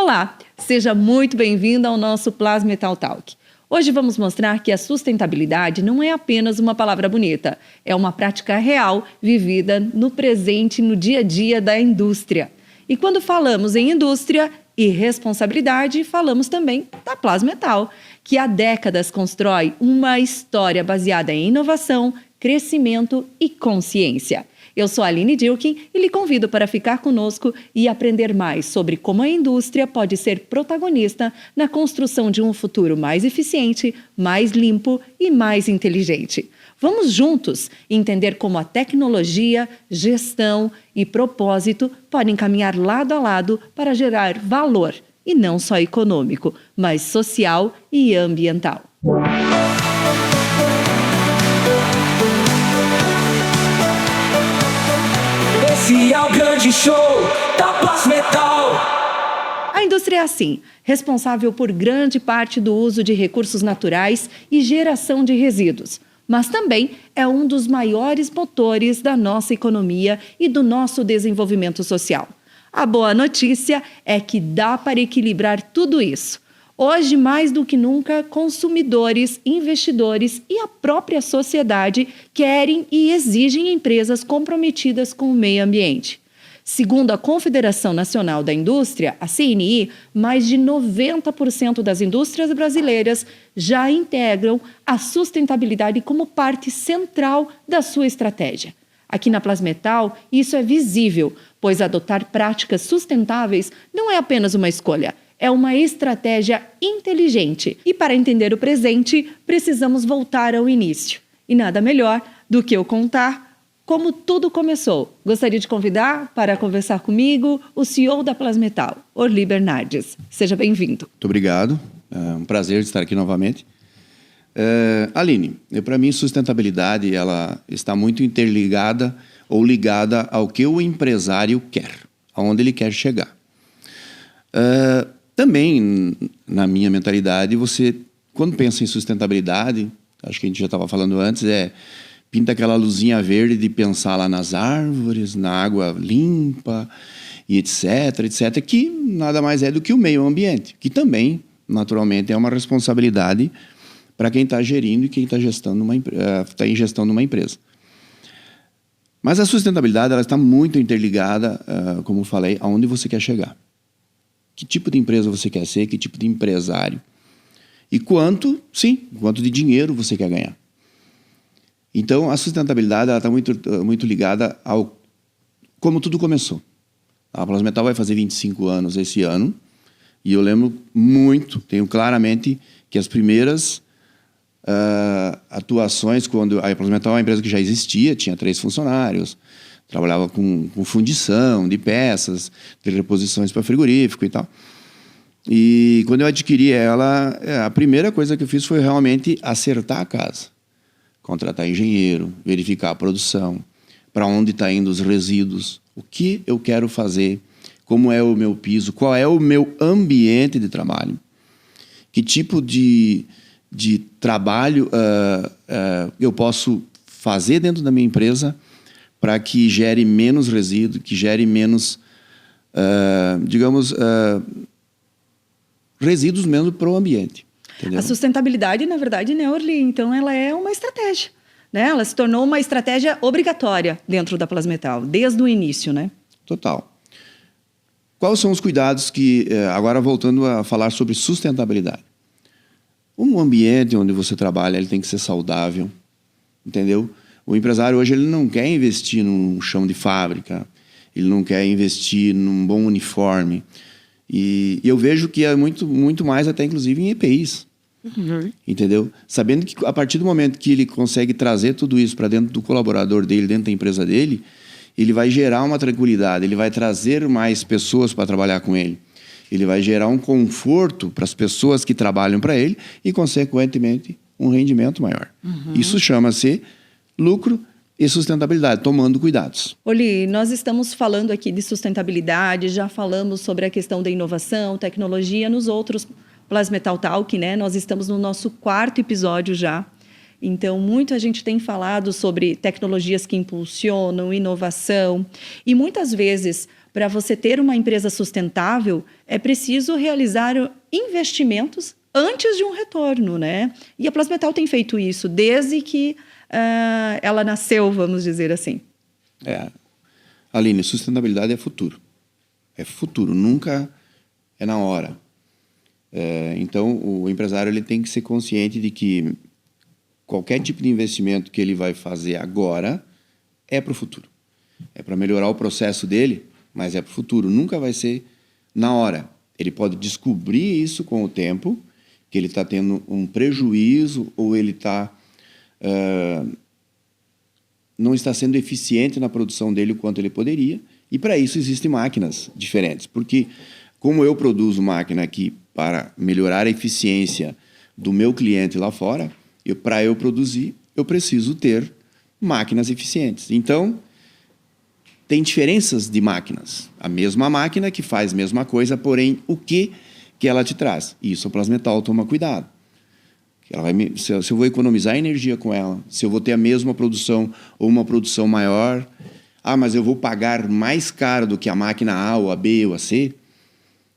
Olá, seja muito bem-vindo ao nosso Plasmetal Talk. Hoje vamos mostrar que a sustentabilidade não é apenas uma palavra bonita, é uma prática real vivida no presente, no dia a dia da indústria. E quando falamos em indústria e responsabilidade, falamos também da Plasmetal, que há décadas constrói uma história baseada em inovação, crescimento e consciência. Eu sou a Aline Dilkin e lhe convido para ficar conosco e aprender mais sobre como a indústria pode ser protagonista na construção de um futuro mais eficiente, mais limpo e mais inteligente. Vamos juntos entender como a tecnologia, gestão e propósito podem caminhar lado a lado para gerar valor, e não só econômico, mas social e ambiental. Esse é o grande show da Plasmetal. A indústria é assim, responsável por grande parte do uso de recursos naturais e geração de resíduos, mas também é um dos maiores motores da nossa economia e do nosso desenvolvimento social. A boa notícia é que dá para equilibrar tudo isso. Hoje, mais do que nunca, consumidores, investidores e a própria sociedade querem e exigem empresas comprometidas com o meio ambiente. Segundo a Confederação Nacional da Indústria, a CNI, mais de 90% das indústrias brasileiras já integram a sustentabilidade como parte central da sua estratégia. Aqui na Plasmetal, isso é visível, pois adotar práticas sustentáveis não é apenas uma escolha, é uma estratégia inteligente. E para entender o presente, precisamos voltar ao início. E nada melhor do que eu contar como tudo começou. Gostaria de convidar para conversar comigo o CEO da Plasmetal, Orly Bernardes. Seja bem-vindo. Muito obrigado. É um prazer estar aqui novamente. Aline, para mim, sustentabilidade ela está muito interligada ou ligada ao que o empresário quer, aonde ele quer chegar. Também, na minha mentalidade, você, quando pensa em sustentabilidade, acho que a gente já estava falando antes, pinta aquela luzinha verde de pensar lá nas árvores, na água limpa, e etc., que nada mais é do que o meio ambiente, que também, naturalmente, é uma responsabilidade para quem está gerindo e quem está em gestão numa empresa. Mas a sustentabilidade ela está muito interligada, como falei, aonde você quer chegar. Que tipo de empresa você quer ser, que tipo de empresário. E quanto de dinheiro você quer ganhar. Então, a sustentabilidade está muito ligada ao como tudo começou. A Plasmetal vai fazer 25 anos esse ano, e eu lembro muito, tenho claramente, que as primeiras atuações, quando a Plasmetal é uma empresa que já existia, tinha 3 funcionários, trabalhava com fundição de peças, de reposições para frigorífico e tal. E quando eu adquiri ela, a primeira coisa que eu fiz foi realmente acertar a casa. Contratar engenheiro, verificar a produção, para onde está indo os resíduos, o que eu quero fazer, como é o meu piso, qual é o meu ambiente de trabalho, que tipo de trabalho eu posso fazer dentro da minha empresa para que gere menos resíduo, que gere menos, resíduos mesmo para o ambiente. Entendeu? A sustentabilidade, na verdade, né, Orly? Então, ela é uma estratégia, né? Ela se tornou uma estratégia obrigatória dentro da Plasmetal, desde o início, né? Total. Quais são os cuidados que, agora voltando a falar sobre sustentabilidade? Um ambiente onde você trabalha, ele tem que ser saudável, entendeu? O empresário hoje ele não quer investir num chão de fábrica, ele não quer investir num bom uniforme. E eu vejo que é muito mais até inclusive em EPIs, entendeu? Sabendo que a partir do momento que ele consegue trazer tudo isso para dentro do colaborador dele, dentro da empresa dele, ele vai gerar uma tranquilidade, ele vai trazer mais pessoas para trabalhar com ele. Ele vai gerar um conforto para as pessoas que trabalham para ele e, consequentemente, um rendimento maior. Isso chama-se lucro e sustentabilidade, tomando cuidados. Orly, nós estamos falando aqui de sustentabilidade, já falamos sobre a questão da inovação, tecnologia nos outros Plasmetal Talk, né? Nós estamos no nosso 4º episódio já. Então, muita gente tem falado sobre tecnologias que impulsionam, inovação. E muitas vezes, para você ter uma empresa sustentável, é preciso realizar investimentos antes de um retorno, né? E a Plasmetal tem feito isso desde que ela nasceu, vamos dizer assim. Aline, sustentabilidade é futuro. É futuro, nunca é na hora. Então, o empresário ele tem que ser consciente de que qualquer tipo de investimento que ele vai fazer agora é para o futuro. É para melhorar o processo dele, mas é para o futuro. Nunca vai ser na hora. Ele pode descobrir isso com o tempo, que ele está tendo um prejuízo ou ele não está sendo eficiente na produção dele o quanto ele poderia. E para isso existem máquinas diferentes. Porque como eu produzo máquina aqui para melhorar a eficiência do meu cliente lá fora, para eu produzir, eu preciso ter máquinas eficientes. Então, tem diferenças de máquinas. A mesma máquina que faz a mesma coisa, porém, o que ela te traz? Isso a Plasmetal toma cuidado. Se eu vou economizar energia com ela, se eu vou ter a mesma produção ou uma produção maior, mas eu vou pagar mais caro do que a máquina A, ou a B, ou a C,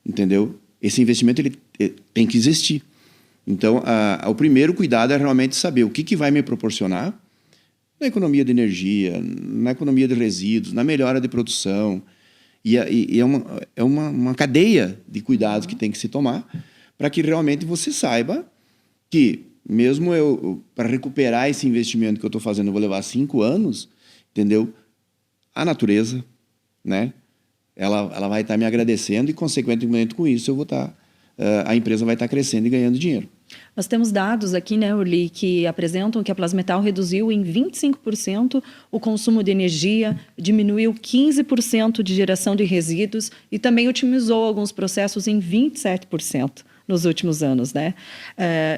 entendeu? Esse investimento ele tem que existir. Então, o primeiro cuidado é realmente saber o que vai me proporcionar na economia de energia, na economia de resíduos, na melhora de produção. E é uma cadeia de cuidados que tem que se tomar para que realmente você saiba que, mesmo para recuperar esse investimento que eu estou fazendo, eu vou levar 5 anos, entendeu? A natureza, né? Ela vai estar me agradecendo e, consequentemente, com isso, a empresa vai estar crescendo e ganhando dinheiro. Nós temos dados aqui, né, Orly, que apresentam que a Plasmetal reduziu em 25% o consumo de energia, diminuiu 15% de geração de resíduos e também otimizou alguns processos em 27% nos últimos anos, né?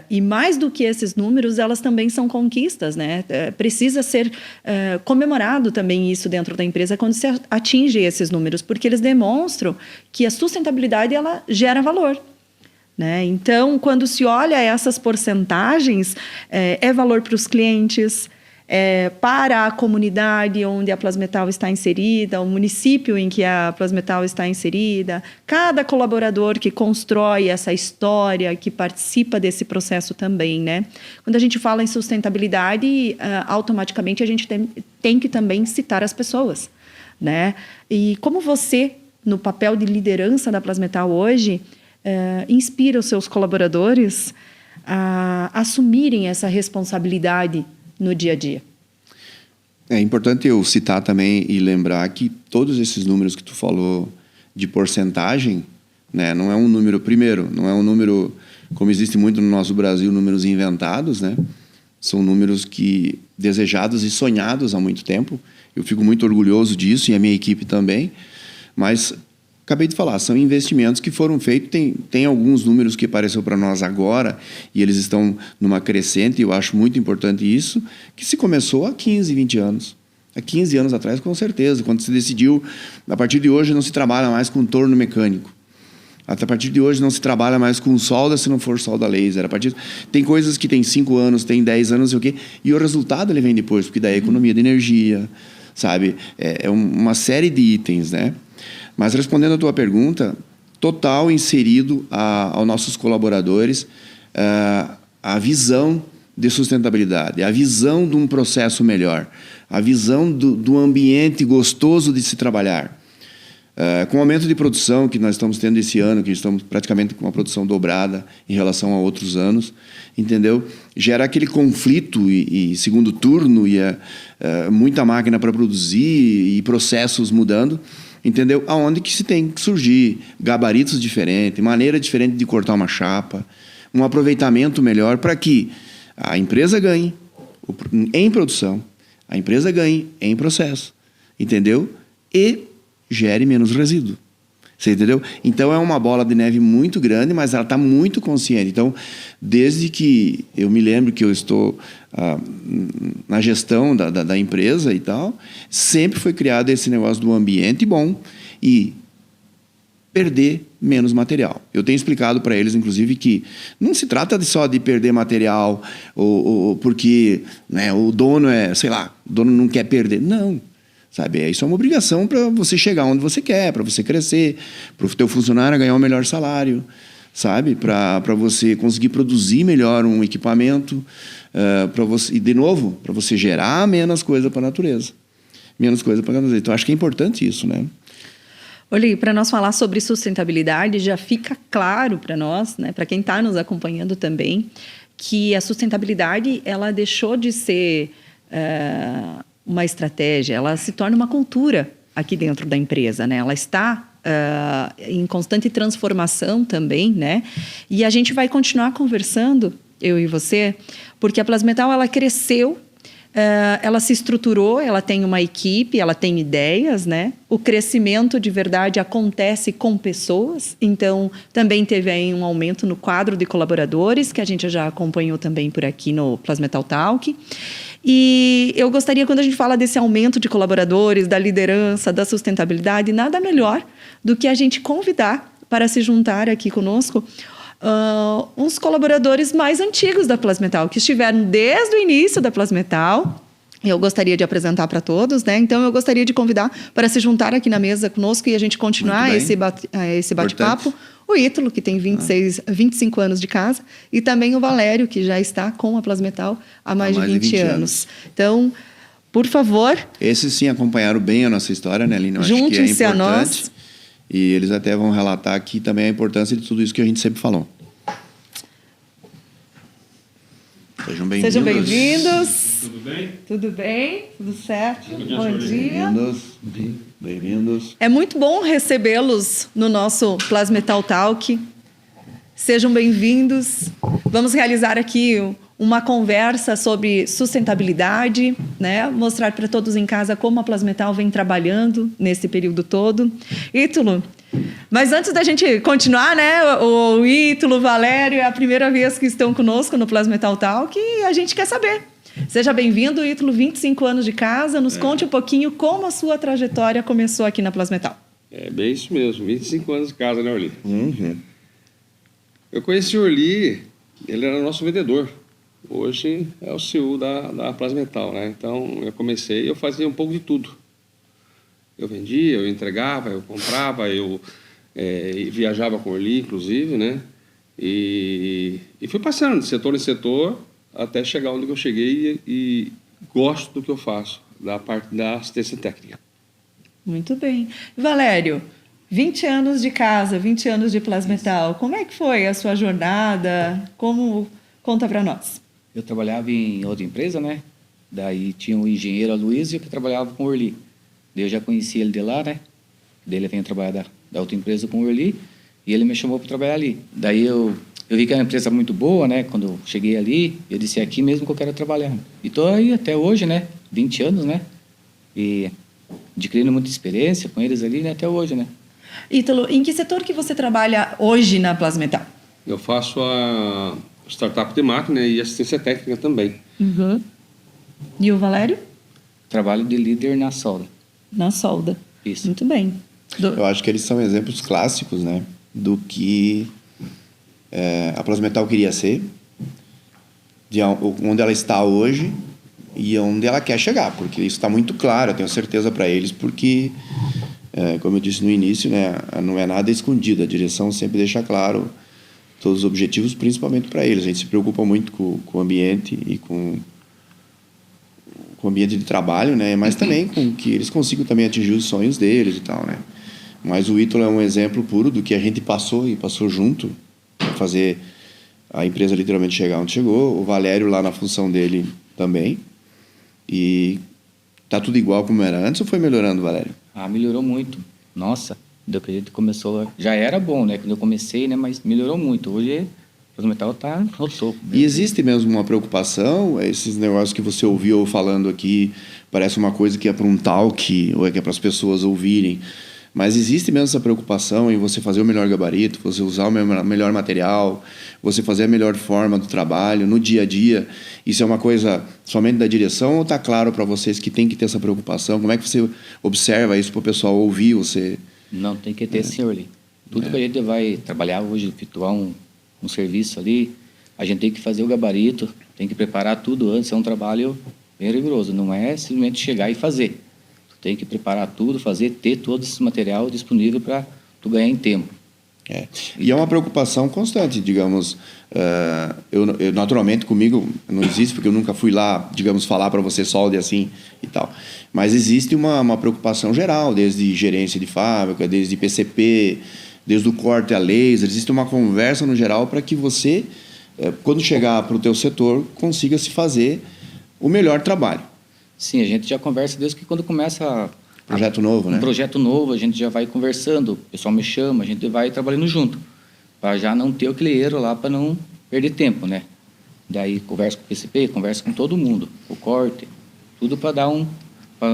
E mais do que esses números, elas também são conquistas, né? Precisa ser comemorado também isso dentro da empresa quando se atinge esses números, porque eles demonstram que a sustentabilidade ela gera valor. Né? Então, quando se olha essas porcentagens, é valor para os clientes, para a comunidade onde a Plasmetal está inserida, o município em que a Plasmetal está inserida, cada colaborador que constrói essa história, que participa desse processo também. Né? Quando a gente fala em sustentabilidade, automaticamente a gente tem que também citar as pessoas. Né? E como você, no papel de liderança da Plasmetal hoje, inspira os seus colaboradores a assumirem essa responsabilidade no dia a dia. É importante eu citar também e lembrar que todos esses números que tu falou de porcentagem, né, não é um número, primeiro, não é um número, como existe muito no nosso Brasil, números inventados, né? São números desejados e sonhados há muito tempo. Eu fico muito orgulhoso disso e a minha equipe também, mas acabei de falar, são investimentos que foram feitos, tem alguns números que apareceu para nós agora e eles estão numa crescente, e eu acho muito importante isso, que se começou há 15, 20 anos. Há 15 anos atrás, com certeza, quando se decidiu, a partir de hoje não se trabalha mais com torno mecânico. A partir de hoje não se trabalha mais com solda se não for solda laser. Tem coisas que tem 5 anos, tem 10 anos, não sei o quê, e o resultado ele vem depois, porque daí é economia de energia, sabe? É uma série de itens, né? Mas respondendo a tua pergunta, total inserido aos nossos colaboradores a visão de sustentabilidade, a visão de um processo melhor, a visão do ambiente gostoso de se trabalhar. Com o aumento de produção que nós estamos tendo esse ano, que estamos praticamente com uma produção dobrada em relação a outros anos, entendeu? Gera aquele conflito e segundo turno e muita máquina para produzir e processos mudando. Entendeu? Aonde que se tem que surgir gabaritos diferentes, maneira diferente de cortar uma chapa, um aproveitamento melhor para que a empresa ganhe em produção, a empresa ganhe em processo, entendeu? E gere menos resíduo. Você entendeu? Então é uma bola de neve muito grande, mas ela está muito consciente. Então, desde que eu me lembro que eu estou na gestão da empresa e tal, sempre foi criado esse negócio do ambiente bom e perder menos material. Eu tenho explicado para eles, inclusive, que não se trata só de perder material ou porque, né, o dono o dono não quer perder. Não. sabe? Isso é uma obrigação para você chegar onde você quer, para você crescer, para o teu funcionário ganhar um melhor salário, sabe? Para você conseguir produzir melhor um equipamento, para você, e de novo, para você gerar menos coisa para a natureza. Menos coisa para a natureza. Então, acho que é importante isso, né? Olha, para nós falar sobre sustentabilidade, já fica claro para nós, né, para quem está nos acompanhando também, que a sustentabilidade ela deixou de ser uma estratégia, ela se torna uma cultura aqui dentro da empresa, né? Ela está em constante transformação também, né? E a gente vai continuar conversando, eu e você, porque a Plasmetal ela cresceu, ela se estruturou, ela tem uma equipe, ela tem ideias, né? O crescimento de verdade acontece com pessoas, então também teve aí um aumento no quadro de colaboradores, que a gente já acompanhou também por aqui no Plasmetal Talk. E eu gostaria, quando a gente fala desse aumento de colaboradores, da liderança, da sustentabilidade, nada melhor do que a gente convidar para se juntar aqui conosco uns colaboradores mais antigos da Plasmetal, que estiveram desde o início da Plasmetal. Eu gostaria de apresentar para todos, né? Então, eu gostaria de convidar para se juntar aqui na mesa conosco e a gente continuar esse bate-papo. O Ítalo, que tem 25 anos de casa, e também o Valério, que já está com a Plasmetal há mais de 20 anos. Então, por favor... Esses sim acompanharam bem a nossa história, né, Aline? Juntem-se a nós. E eles até vão relatar aqui também a importância de tudo isso que a gente sempre falou. Sejam bem-vindos. Sejam bem-vindos. Tudo bem? Tudo bem? Tudo certo? Bom dia. Bem-vindos. É muito bom recebê-los no nosso Plasmetal Talk. Sejam bem-vindos. Vamos realizar aqui uma conversa sobre sustentabilidade, né? Mostrar para todos em casa como a Plasmetal vem trabalhando nesse período todo. Ítalo, mas antes da gente continuar, né? O Ítalo, o Valério, é a primeira vez que estão conosco no Plasmetal Talk e a gente quer saber. Seja bem-vindo, Ítalo, 25 anos de casa. Nos conte um pouquinho como a sua trajetória começou aqui na Plasmetal. É bem isso mesmo, 25 anos de casa, né, Orli? Uhum. Eu conheci o Orli, ele era nosso vendedor. Hoje é o CEO da Plasmetal, né? Então, eu fazia um pouco de tudo. Eu vendia, eu entregava, eu comprava, eu viajava com o Orli, inclusive, né? E fui passando de setor em setor até chegar onde eu cheguei e gosto do que eu faço, da parte da assistência técnica. Muito bem. Valério, 20 anos de casa, 20 anos de Plasmetal. Como é que foi a sua jornada? Conta para nós. Eu trabalhava em outra empresa, né? Daí tinha um engenheiro, Aloysio, que trabalhava com o Orli. Daí eu já conhecia ele de lá, né? Daí ele veio trabalhar da outra empresa com o Orli e ele me chamou para trabalhar ali. Daí eu vi que era uma empresa muito boa, né? Quando eu cheguei ali, eu disse, é aqui mesmo que eu quero trabalhar. E estou aí até hoje, né? 20 anos, né? E adquirindo muita experiência com eles ali, né? Até hoje, né? Ítalo, em que setor que você trabalha hoje na Plasmetal? Eu faço a startup de máquina e assistência técnica também. Uhum. E o Valério? Trabalho de líder na solda. Na solda. Isso. Muito bem. Eu acho que eles são exemplos clássicos, né? Do que a Plasmetal queria ser, de onde ela está hoje e onde ela quer chegar, porque isso está muito claro, eu tenho certeza para eles, porque, como eu disse no início, né, não é nada escondido, a direção sempre deixa claro todos os objetivos, principalmente para eles. A gente se preocupa muito com o ambiente e com o ambiente de trabalho, né, mas também com que eles consigam também atingir os sonhos deles e tal, né. Mas o Ítalo é um exemplo puro do que a gente passou e passou junto para fazer a empresa literalmente chegar onde chegou. O Valério lá na função dele também. E tá tudo igual como era antes ou foi melhorando, Valério? Ah, melhorou muito. Nossa, do que a gente começou... Já era bom, né? Quando eu comecei, né? Mas melhorou muito. Hoje, o metal tá no topo. E existe mesmo uma preocupação? Esses negócios que você ouviu falando aqui, parece uma coisa que é para um talk, ou é que é para as pessoas ouvirem. Mas existe mesmo essa preocupação em você fazer o melhor gabarito, você usar o melhor material, você fazer a melhor forma do trabalho, no dia a dia. Isso é uma coisa somente da direção ou está claro para vocês que tem que ter essa preocupação? Como é que você observa isso para o pessoal ouvir você? Não, tem que ter, senhor ali. Tudo que a gente vai trabalhar hoje, efetuar um serviço ali, a gente tem que fazer o gabarito, tem que preparar tudo antes. É um trabalho bem rigoroso, não é simplesmente chegar e fazer. tem que preparar tudo, ter todo esse material disponível para tu ganhar em tempo. E é uma preocupação constante, digamos. Eu naturalmente, comigo não existe, porque eu nunca fui lá, digamos, falar para você solde assim e tal. Mas existe uma preocupação geral, desde gerência de fábrica, desde PCP, desde o corte a laser. Existe uma conversa no geral para que você, quando chegar para o teu setor, consiga se fazer o melhor trabalho. Sim, a gente já conversa desde que quando começa Projeto novo, né? Um projeto novo, a gente já vai conversando, o pessoal me chama, a gente vai trabalhando junto, para já não ter aquele erro lá, para não perder tempo, né? Daí converso com o PCP, converso com todo mundo, o corte, tudo para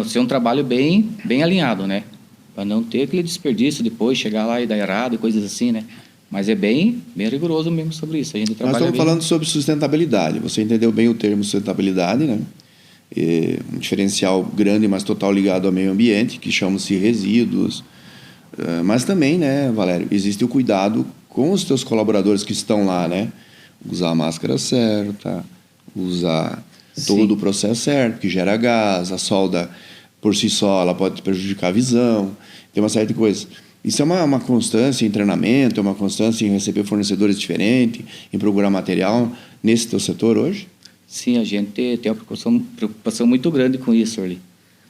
ser um trabalho bem alinhado, né? Para não ter aquele desperdício depois, chegar lá e dar errado e coisas assim, né? Mas é bem rigoroso mesmo sobre isso. A gente trabalha. Nós estamos falando sobre sustentabilidade. Você entendeu bem o termo sustentabilidade, né? Um diferencial grande, mas total ligado ao meio ambiente, que chama-se resíduos. Mas também, né, Valério, existe o cuidado com os teus colaboradores que estão lá, né? Usar a máscara certa, usar todo o processo certo, que gera gás, a solda por si só ela pode prejudicar a visão, tem uma série de coisas. Isso é uma constância em treinamento, é uma constância em receber fornecedores diferentes, em procurar material nesse teu setor hoje? Sim, a gente tem uma preocupação muito grande com isso, Orly.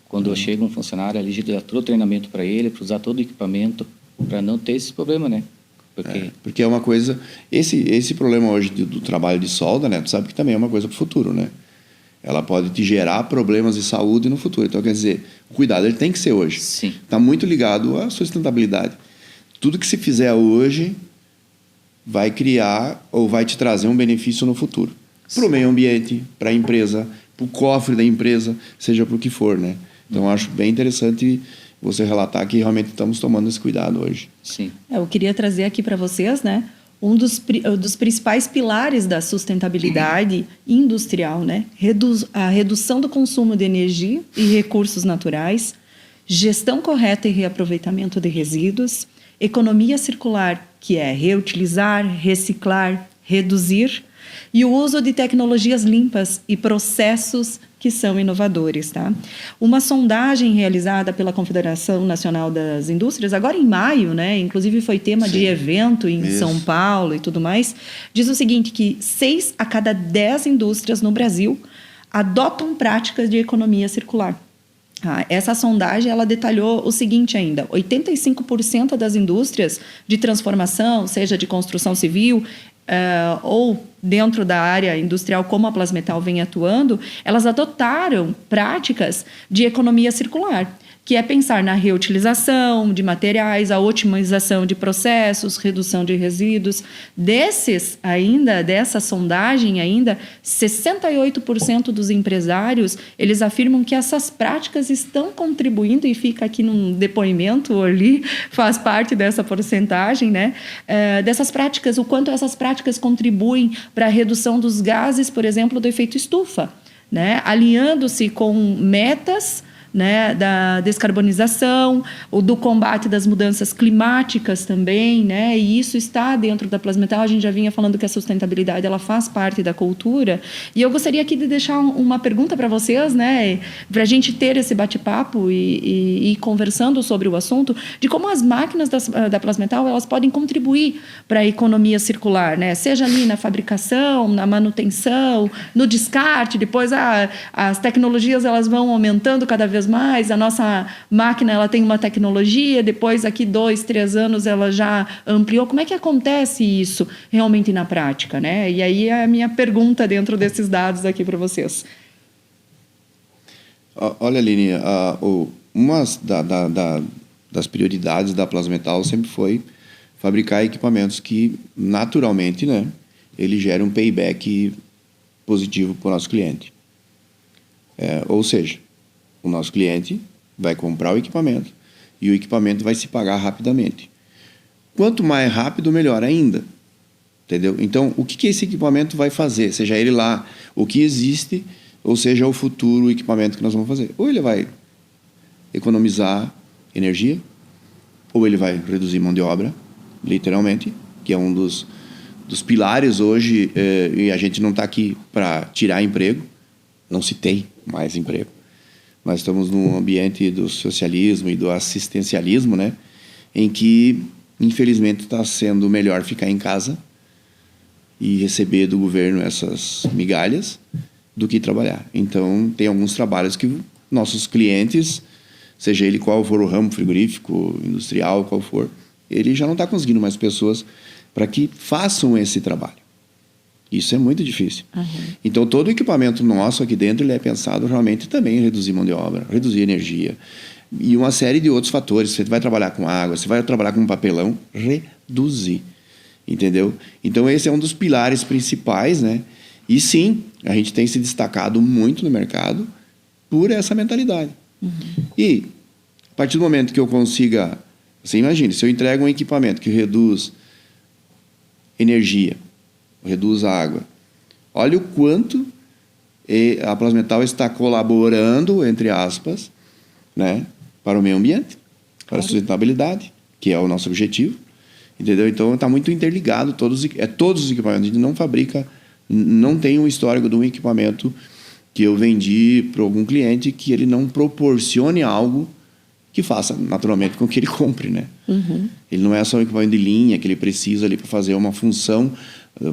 Quando chega um funcionário ali, a gente dá todo o treinamento para ele, para usar todo o equipamento, para não ter esse problema, né? Porque é uma coisa... Esse problema hoje do trabalho de solda, né? Tu sabe que também é uma coisa para o futuro, né? Ela pode te gerar problemas de saúde no futuro. Então, quer dizer, o cuidado ele tem que ser hoje. Sim. Está muito ligado à sustentabilidade. Tudo que se fizer hoje vai criar ou vai te trazer um benefício no futuro. Para o meio ambiente, para a empresa, para o cofre da empresa, seja para o que for, né? Então, eu acho bem interessante você relatar que realmente estamos tomando esse cuidado hoje. Sim. Eu queria trazer aqui para vocês, né, um dos principais pilares da sustentabilidade industrial, né? A redução do consumo de energia e recursos naturais, gestão correta e reaproveitamento de resíduos, economia circular, que é reutilizar, reciclar, reduzir, e o uso de tecnologias limpas e processos que são inovadores, tá? Uma sondagem realizada pela Confederação Nacional das Indústrias, agora em maio, né? Inclusive foi tema de evento em São Paulo e tudo mais, diz o seguinte, que 6 a cada 10 indústrias no Brasil adotam práticas de economia circular. Essa sondagem ela detalhou o seguinte ainda, 85% das indústrias de transformação, seja de construção civil, ou dentro da área industrial como a Plasmetal vem atuando, elas adotaram práticas de economia circular, que é pensar na reutilização de materiais, a otimização de processos, redução de resíduos. Dessa sondagem ainda, 68% dos empresários, eles afirmam que essas práticas estão contribuindo, e fica aqui num depoimento, o Orly faz parte dessa porcentagem, né? Dessas práticas, o quanto essas práticas contribuem para a redução dos gases, por exemplo, do efeito estufa, né? Alinhando-se com metas, né, da descarbonização, ou do combate das mudanças climáticas também, né, e isso está dentro da Plasmetal. A gente já vinha falando que a sustentabilidade ela faz parte da cultura, e eu gostaria aqui de deixar uma pergunta para vocês, né, para a gente ter esse bate-papo e ir conversando sobre o assunto, de como as máquinas da Plasmetal elas podem contribuir para a economia circular, né, seja ali na fabricação, na manutenção, no descarte, depois as tecnologias elas vão aumentando cada vez mais, a nossa máquina ela tem uma tecnologia, depois aqui 2, 3 anos ela já ampliou. Como é que acontece isso realmente na prática, né? E aí é a minha pergunta dentro desses dados aqui para vocês. Olha, Aline, uma das prioridades da Plasmetal sempre foi fabricar equipamentos que naturalmente, né, ele gera um payback positivo para o nosso cliente. Ou seja, o nosso cliente vai comprar o equipamento e o equipamento vai se pagar rapidamente. Quanto mais rápido, melhor ainda. Entendeu? Então, o que esse equipamento vai fazer? Seja ele lá o que existe, ou seja o futuro equipamento que nós vamos fazer. Ou ele vai economizar energia, ou ele vai reduzir mão de obra, literalmente, que é um dos pilares hoje, e a gente não está aqui para tirar emprego, não se tem mais emprego. Nós estamos num ambiente do socialismo e do assistencialismo, né? Em que, infelizmente, está sendo melhor ficar em casa e receber do governo essas migalhas do que trabalhar. Então, tem alguns trabalhos que nossos clientes, seja ele qual for o ramo frigorífico, industrial, qual for, ele já não está conseguindo mais pessoas para que façam esse trabalho. Isso é muito difícil. Então, todo o equipamento nosso aqui dentro ele é pensado realmente também em reduzir mão de obra, reduzir energia e uma série de outros fatores. Você vai trabalhar com água, você vai trabalhar com papelão, reduzir. Entendeu? Então, esse é um dos pilares principais, né? E sim, a gente tem se destacado muito no mercado por essa mentalidade. E, a partir do momento que eu consiga... Você imagine, se eu entrego um equipamento que reduz energia, reduz a água, olha o quanto a Plasmetal está colaborando, entre aspas, né, para o meio ambiente, para a sustentabilidade, que é o nosso objetivo. Entendeu? Então, está muito interligado, todos os equipamentos. A gente não fabrica, não tem um histórico de um equipamento que eu vendi para algum cliente que ele não proporcione algo que faça, naturalmente, com que ele compre, né? Ele não é só um equipamento de linha que ele precisa ali para fazer uma função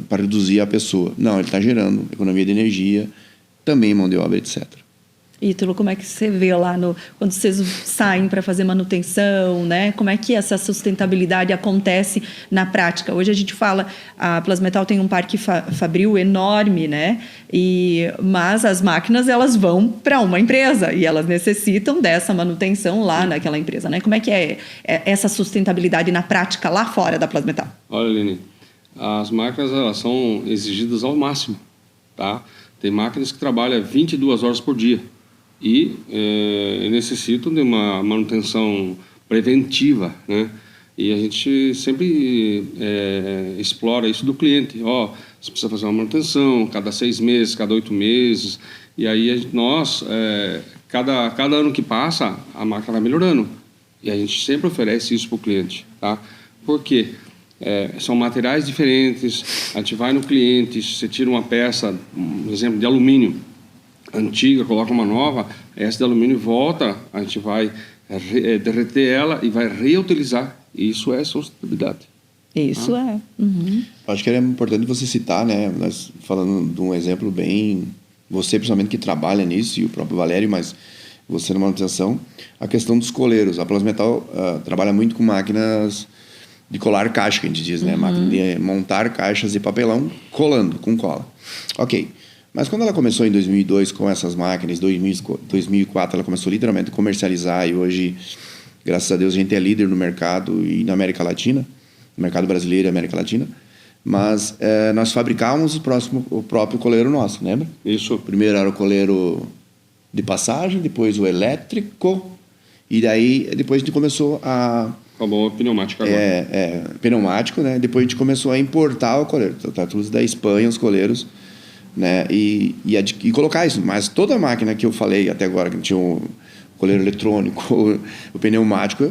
para reduzir a pessoa. Não, ele está gerando economia de energia, também mão de obra, etc. Ítalo, como é que você vê lá quando vocês saem para fazer manutenção, né? Como é que essa sustentabilidade acontece na prática? Hoje a gente fala, a Plasmetal tem um parque fabril enorme, né? Mas as máquinas elas vão para uma empresa e elas necessitam dessa manutenção lá naquela empresa, né? Como é que é essa sustentabilidade na prática lá fora da Plasmetal? Olha, Lene, as máquinas elas são exigidas ao máximo, tá? Tem máquinas que trabalham 22 horas por dia. E necessitam de uma manutenção preventiva, né? E a gente sempre explora isso do cliente. Você precisa fazer uma manutenção cada 6 meses, cada 8 meses. E aí cada ano que passa, a máquina vai melhorando. E a gente sempre oferece isso para o cliente, tá? Por quê? São materiais diferentes. A gente vai no cliente, você tira uma peça, um exemplo de alumínio antiga, coloca uma nova, essa de alumínio volta, a gente vai derreter ela e vai reutilizar. Isso é sustentabilidade. Isso é. Acho que é importante você citar, né? Nós falando de um exemplo bem... Você, principalmente, que trabalha nisso, e o próprio Valério, mas você na manutenção, a questão dos coleiros. A Plasmetal trabalha muito com máquinas de colar caixa, que a gente diz, né? Máquina de montar caixas de papelão colando, com cola. Ok. Mas quando ela começou em 2002 com essas máquinas, em 2004 ela começou literalmente a comercializar e hoje, graças a Deus, a gente é líder no mercado e na América Latina, no mercado brasileiro e América Latina. Mas nós fabricávamos o próprio coleiro nosso, lembra? Isso. Primeiro era o coleiro de passagem, depois o elétrico e daí depois a gente começou a... Acabou a pneumática agora. Pneumático, né? Depois a gente começou a importar o coleiro. Tá tudo da Espanha, os coleiros, né? E colocar isso. Mas toda a máquina que eu falei até agora, que tinha o coleiro eletrônico, o pneumático,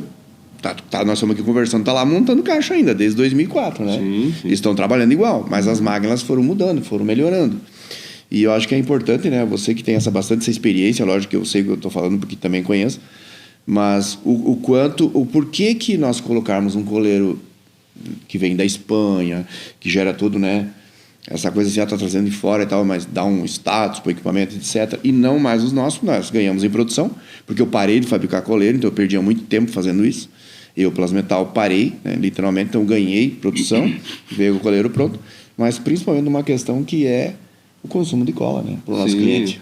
nós estamos aqui conversando, está lá montando caixa ainda, desde 2004, né? Sim. Eles estão trabalhando igual, mas as máquinas foram mudando, foram melhorando. E eu acho que é importante, né? Você que tem bastante essa experiência, lógico que eu sei o que eu estou falando, porque também conheço, mas o porquê que nós colocarmos um coleiro que vem da Espanha, que gera tudo, né? Essa coisa assim, está trazendo de fora e tal, mas dá um status para o equipamento, etc. E não mais os nossos, nós ganhamos em produção, porque eu parei de fabricar coleiro, então eu perdia muito tempo fazendo isso. Eu, Plasmetal, parei, né, literalmente, então ganhei produção, veio o coleiro pronto, mas principalmente numa questão que é o consumo de cola, né, para o nosso cliente.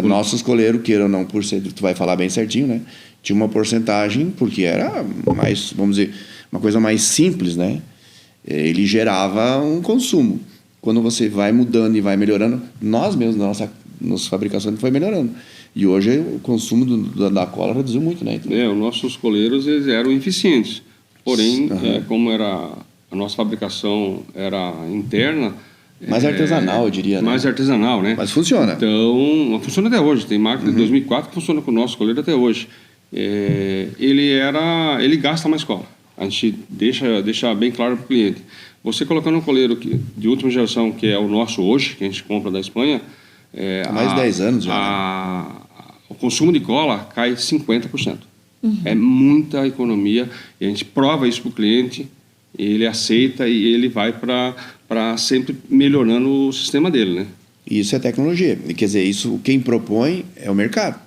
Nossos coleiros, queira ou não, por ser, tu vai falar bem certinho, né, tinha uma porcentagem, porque era mais, vamos dizer, uma coisa mais simples, né, ele gerava um consumo. Quando você vai mudando e vai melhorando, nós mesmos, nossa fabricação foi melhorando. E hoje o consumo da cola reduziu muito, né? Os nossos coleiros eles eram eficientes. Porém, como a nossa fabricação era interna... Mais artesanal, eu diria. Mais artesanal, né? Mas funciona. Então, funciona até hoje. Tem máquina de 2004 que funciona com o nosso coleiro até hoje. Ele gasta mais cola. A gente deixa bem claro para o cliente. Você colocando um coleiro de última geração, que é o nosso hoje, que a gente compra da Espanha... há mais de 10 anos já. O consumo de cola cai 50%. É muita economia, e a gente prova isso para o cliente, ele aceita e ele vai para sempre melhorando o sistema dele, né? Isso é tecnologia. E, quer dizer, isso quem propõe é o mercado.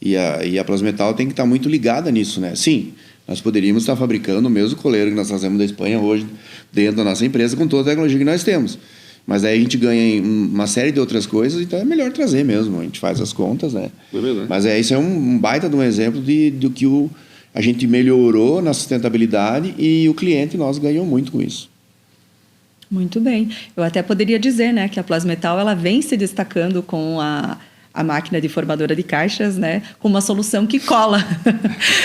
E a Plasmetal tem que estar muito ligada nisso, né? Sim, nós poderíamos estar fabricando o mesmo coleiro que nós trazemos da Espanha hoje dentro da nossa empresa com toda a tecnologia que nós temos. Mas aí a gente ganha em uma série de outras coisas, então é melhor trazer mesmo. A gente faz as contas, né? É verdade. Mas isso é um baita de um exemplo do que a gente melhorou na sustentabilidade e o cliente nós ganhou muito com isso. Muito bem. Eu até poderia dizer, né, que a Plasmetal ela vem se destacando com a máquina de formadora de caixas, né, com uma solução que cola,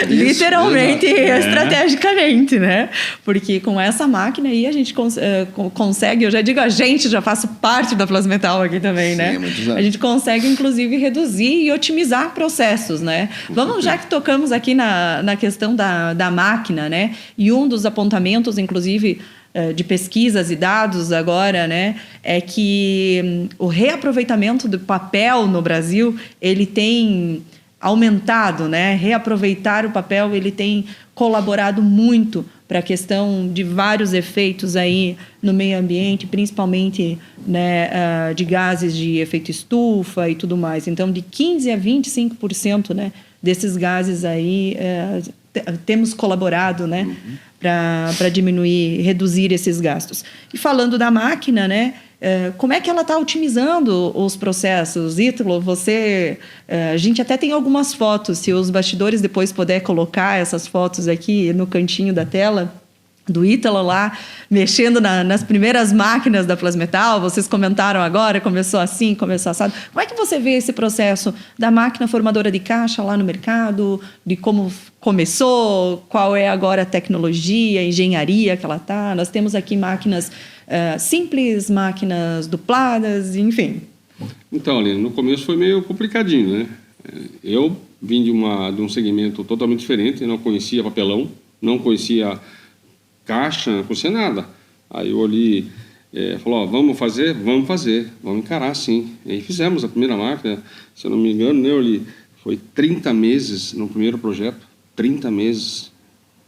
literalmente e estrategicamente, né? Porque com essa máquina aí a gente consegue, eu já digo a gente, já faço parte da Plasmetal aqui também, né? A gente consegue, inclusive, reduzir e otimizar processos, né? Vamos, já que tocamos aqui na questão da máquina, né? E um dos apontamentos, inclusive, de pesquisas e dados agora, né, é que o reaproveitamento do papel no Brasil, ele tem aumentado, né? Reaproveitar o papel, ele tem colaborado muito para a questão de vários efeitos aí no meio ambiente, principalmente, né, de gases de efeito estufa e tudo mais. Então, de 15% a 25%, né, desses gases aí temos colaborado, né, para diminuir, reduzir esses gastos. E falando da máquina, né, como é que ela está otimizando os processos? Ítalo, a gente até tem algumas fotos, se os bastidores depois puder colocar essas fotos aqui no cantinho da tela, do Ítalo lá, mexendo nas primeiras máquinas da Plasmetal. Vocês comentaram agora, começou assim, começou assado. Como é que você vê esse processo da máquina formadora de caixa lá no mercado, de como começou, qual é agora a tecnologia, a engenharia que ela está? Nós temos aqui máquinas simples, máquinas dupladas, enfim. Então, Aline, no começo foi meio complicadinho, né? Eu vim de um segmento totalmente diferente, não conhecia papelão, não conhecia caixa, não conhecia nada. Aí o Orly falou, vamos fazer, vamos encarar sim. E aí fizemos a primeira máquina, se eu não me engano, né, Orly? Foi 30 meses no primeiro projeto, 30 meses,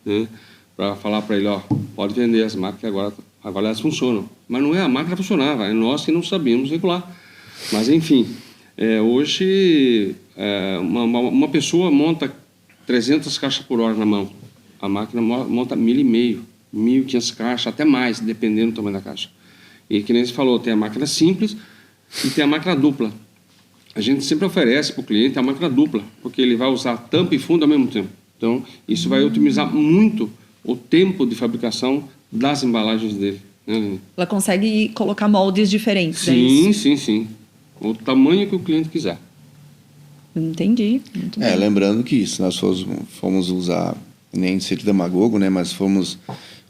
né, para falar para ele, pode vender as máquinas, agora elas funcionam. Mas não é a máquina funcionava, é nós que não sabíamos regular. Mas, enfim, hoje uma pessoa monta 300 caixas por hora na mão, a máquina monta 1.500, 1.500 caixas, até mais, dependendo do tamanho da caixa. E que nem você falou, tem a máquina simples e tem a máquina dupla. A gente sempre oferece para o cliente a máquina dupla, porque ele vai usar tampa e fundo ao mesmo tempo. Então, isso vai otimizar muito o tempo de fabricação das embalagens dele. Né? Ela consegue colocar moldes diferentes, sim, sim. O tamanho que o cliente quiser. Entendi. Muito bem. Lembrando que se nós fomos usar, nem ser demagogo, né, mas fomos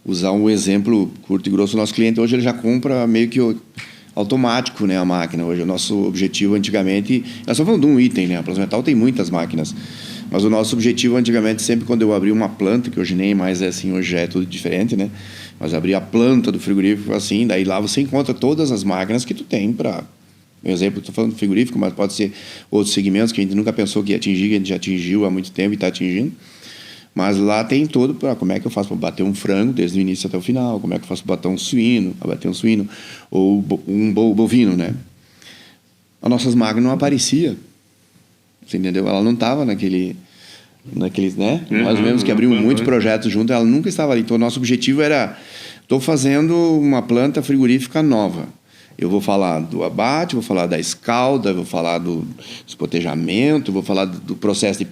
usar um exemplo curto e grosso, o nosso cliente hoje ele já compra meio que automático, né, a máquina. Hoje o nosso objetivo antigamente, nós estamos falando de um item, né, a Plasmetal tem muitas máquinas, mas o nosso objetivo antigamente, sempre quando eu abri uma planta, que hoje nem mais é assim, hoje já é tudo diferente, né, mas abrir a planta do frigorífico assim, daí lá você encontra todas as máquinas que tu tem para, por exemplo, estou falando do frigorífico, mas pode ser outros segmentos que a gente nunca pensou que ia atingir, que a gente já atingiu há muito tempo e está atingindo. Mas lá tem todo para como é que eu faço para bater um frango desde o início até o final, como é que eu faço para bater um suíno, ou um bovino, né? As nossas máquinas não aparecia, você entendeu? Ela não estava naqueles, né? Nós mesmos que abrimos muitos projetos juntos, ela nunca estava ali. Então, o nosso objetivo era, estou fazendo uma planta frigorífica nova. Eu vou falar do abate, vou falar da escalda, vou falar do espotejamento, vou falar do processo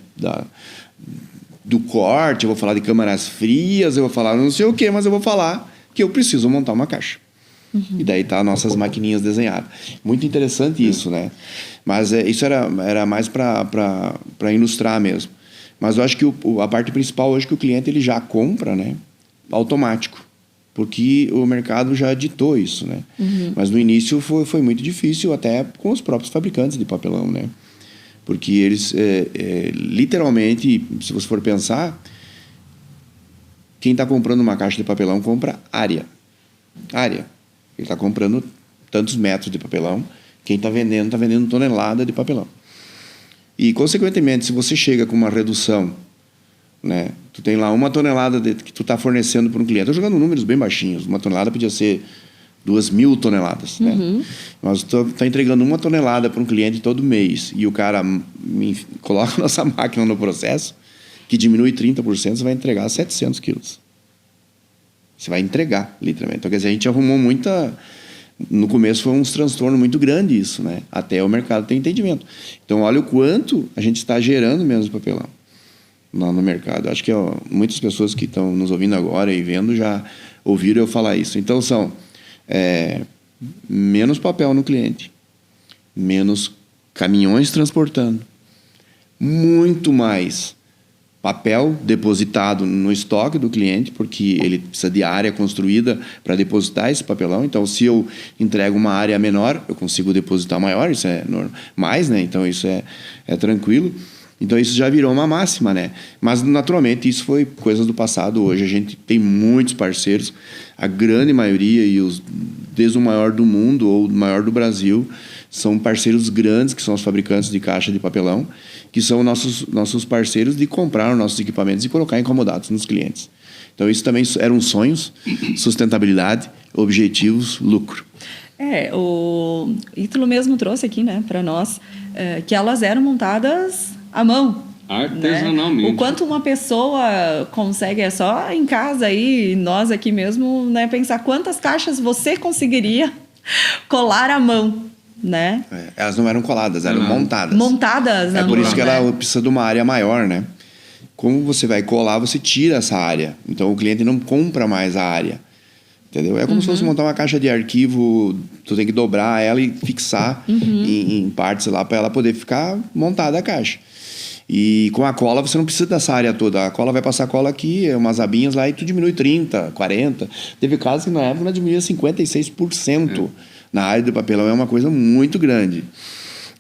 do corte, eu vou falar de câmaras frias, eu vou falar não sei o quê, mas eu vou falar que eu preciso montar uma caixa. E daí tá nossas maquininhas desenhadas. Muito interessante isso, né? Mas isso era mais para ilustrar mesmo. Mas eu acho que a parte principal hoje é que o cliente ele já compra, né, automático, porque o mercado já ditou isso, né? Mas no início foi muito difícil, até com os próprios fabricantes de papelão, né? Porque eles, literalmente, se você for pensar, quem está comprando uma caixa de papelão compra área. Ele está comprando tantos metros de papelão. Quem está vendendo tonelada de papelão. E, consequentemente, se você chega com uma redução, né? Tu tem lá 1 tonelada que tu está fornecendo para um cliente. Estou jogando números bem baixinhos. 1 tonelada podia ser 2.000 toneladas. Né? Nós estamos entregando 1 tonelada para um cliente todo mês e o cara coloca a nossa máquina no processo, que diminui 30%, você vai entregar 700 quilos. Você vai entregar, literalmente. Então, quer dizer, a gente arrumou muita... No começo foi um transtorno muito grande isso, né? Até o mercado ter entendimento. Então, olha o quanto a gente está gerando menos papelão no mercado. Acho que muitas pessoas que estão nos ouvindo agora e vendo já ouviram eu falar isso. Então, são menos papel no cliente, menos caminhões transportando, muito mais papel depositado no estoque do cliente, porque ele precisa de área construída para depositar esse papelão. Então, se eu entrego uma área menor, eu consigo depositar maior, isso é mais, né? Então, isso é tranquilo. Então, isso já virou uma máxima, né? Mas, naturalmente, isso foi coisa do passado. Hoje, a gente tem muitos parceiros, a grande maioria, desde o maior do mundo ou o maior do Brasil, são parceiros grandes, que são os fabricantes de caixa de papelão, que são nossos parceiros de comprar os nossos equipamentos e colocar incomodados nos clientes. Então, isso também eram sonhos, sustentabilidade, objetivos, lucro. O Ítalo mesmo trouxe aqui, né, para nós, que elas eram montadas à mão. Artesanalmente. Né? O quanto uma pessoa consegue, é só em casa aí, nós aqui mesmo, né, pensar quantas caixas você conseguiria colar à mão. Né? Elas não eram coladas, eram montadas. Montadas. É por isso que né? ela precisa de uma área maior, né? Como você vai colar, você tira essa área. Então, o cliente não compra mais a área. Entendeu? É como se fosse montar uma caixa de arquivo, tu tem que dobrar ela e fixar em partes lá para ela poder ficar montada a caixa. E com a cola, você não precisa dessa área toda. A cola vai passar cola aqui, umas abinhas lá, e tu diminui 30%, 40%. Teve casos que na época nós diminuía 56%. Na área do papelão é uma coisa muito grande.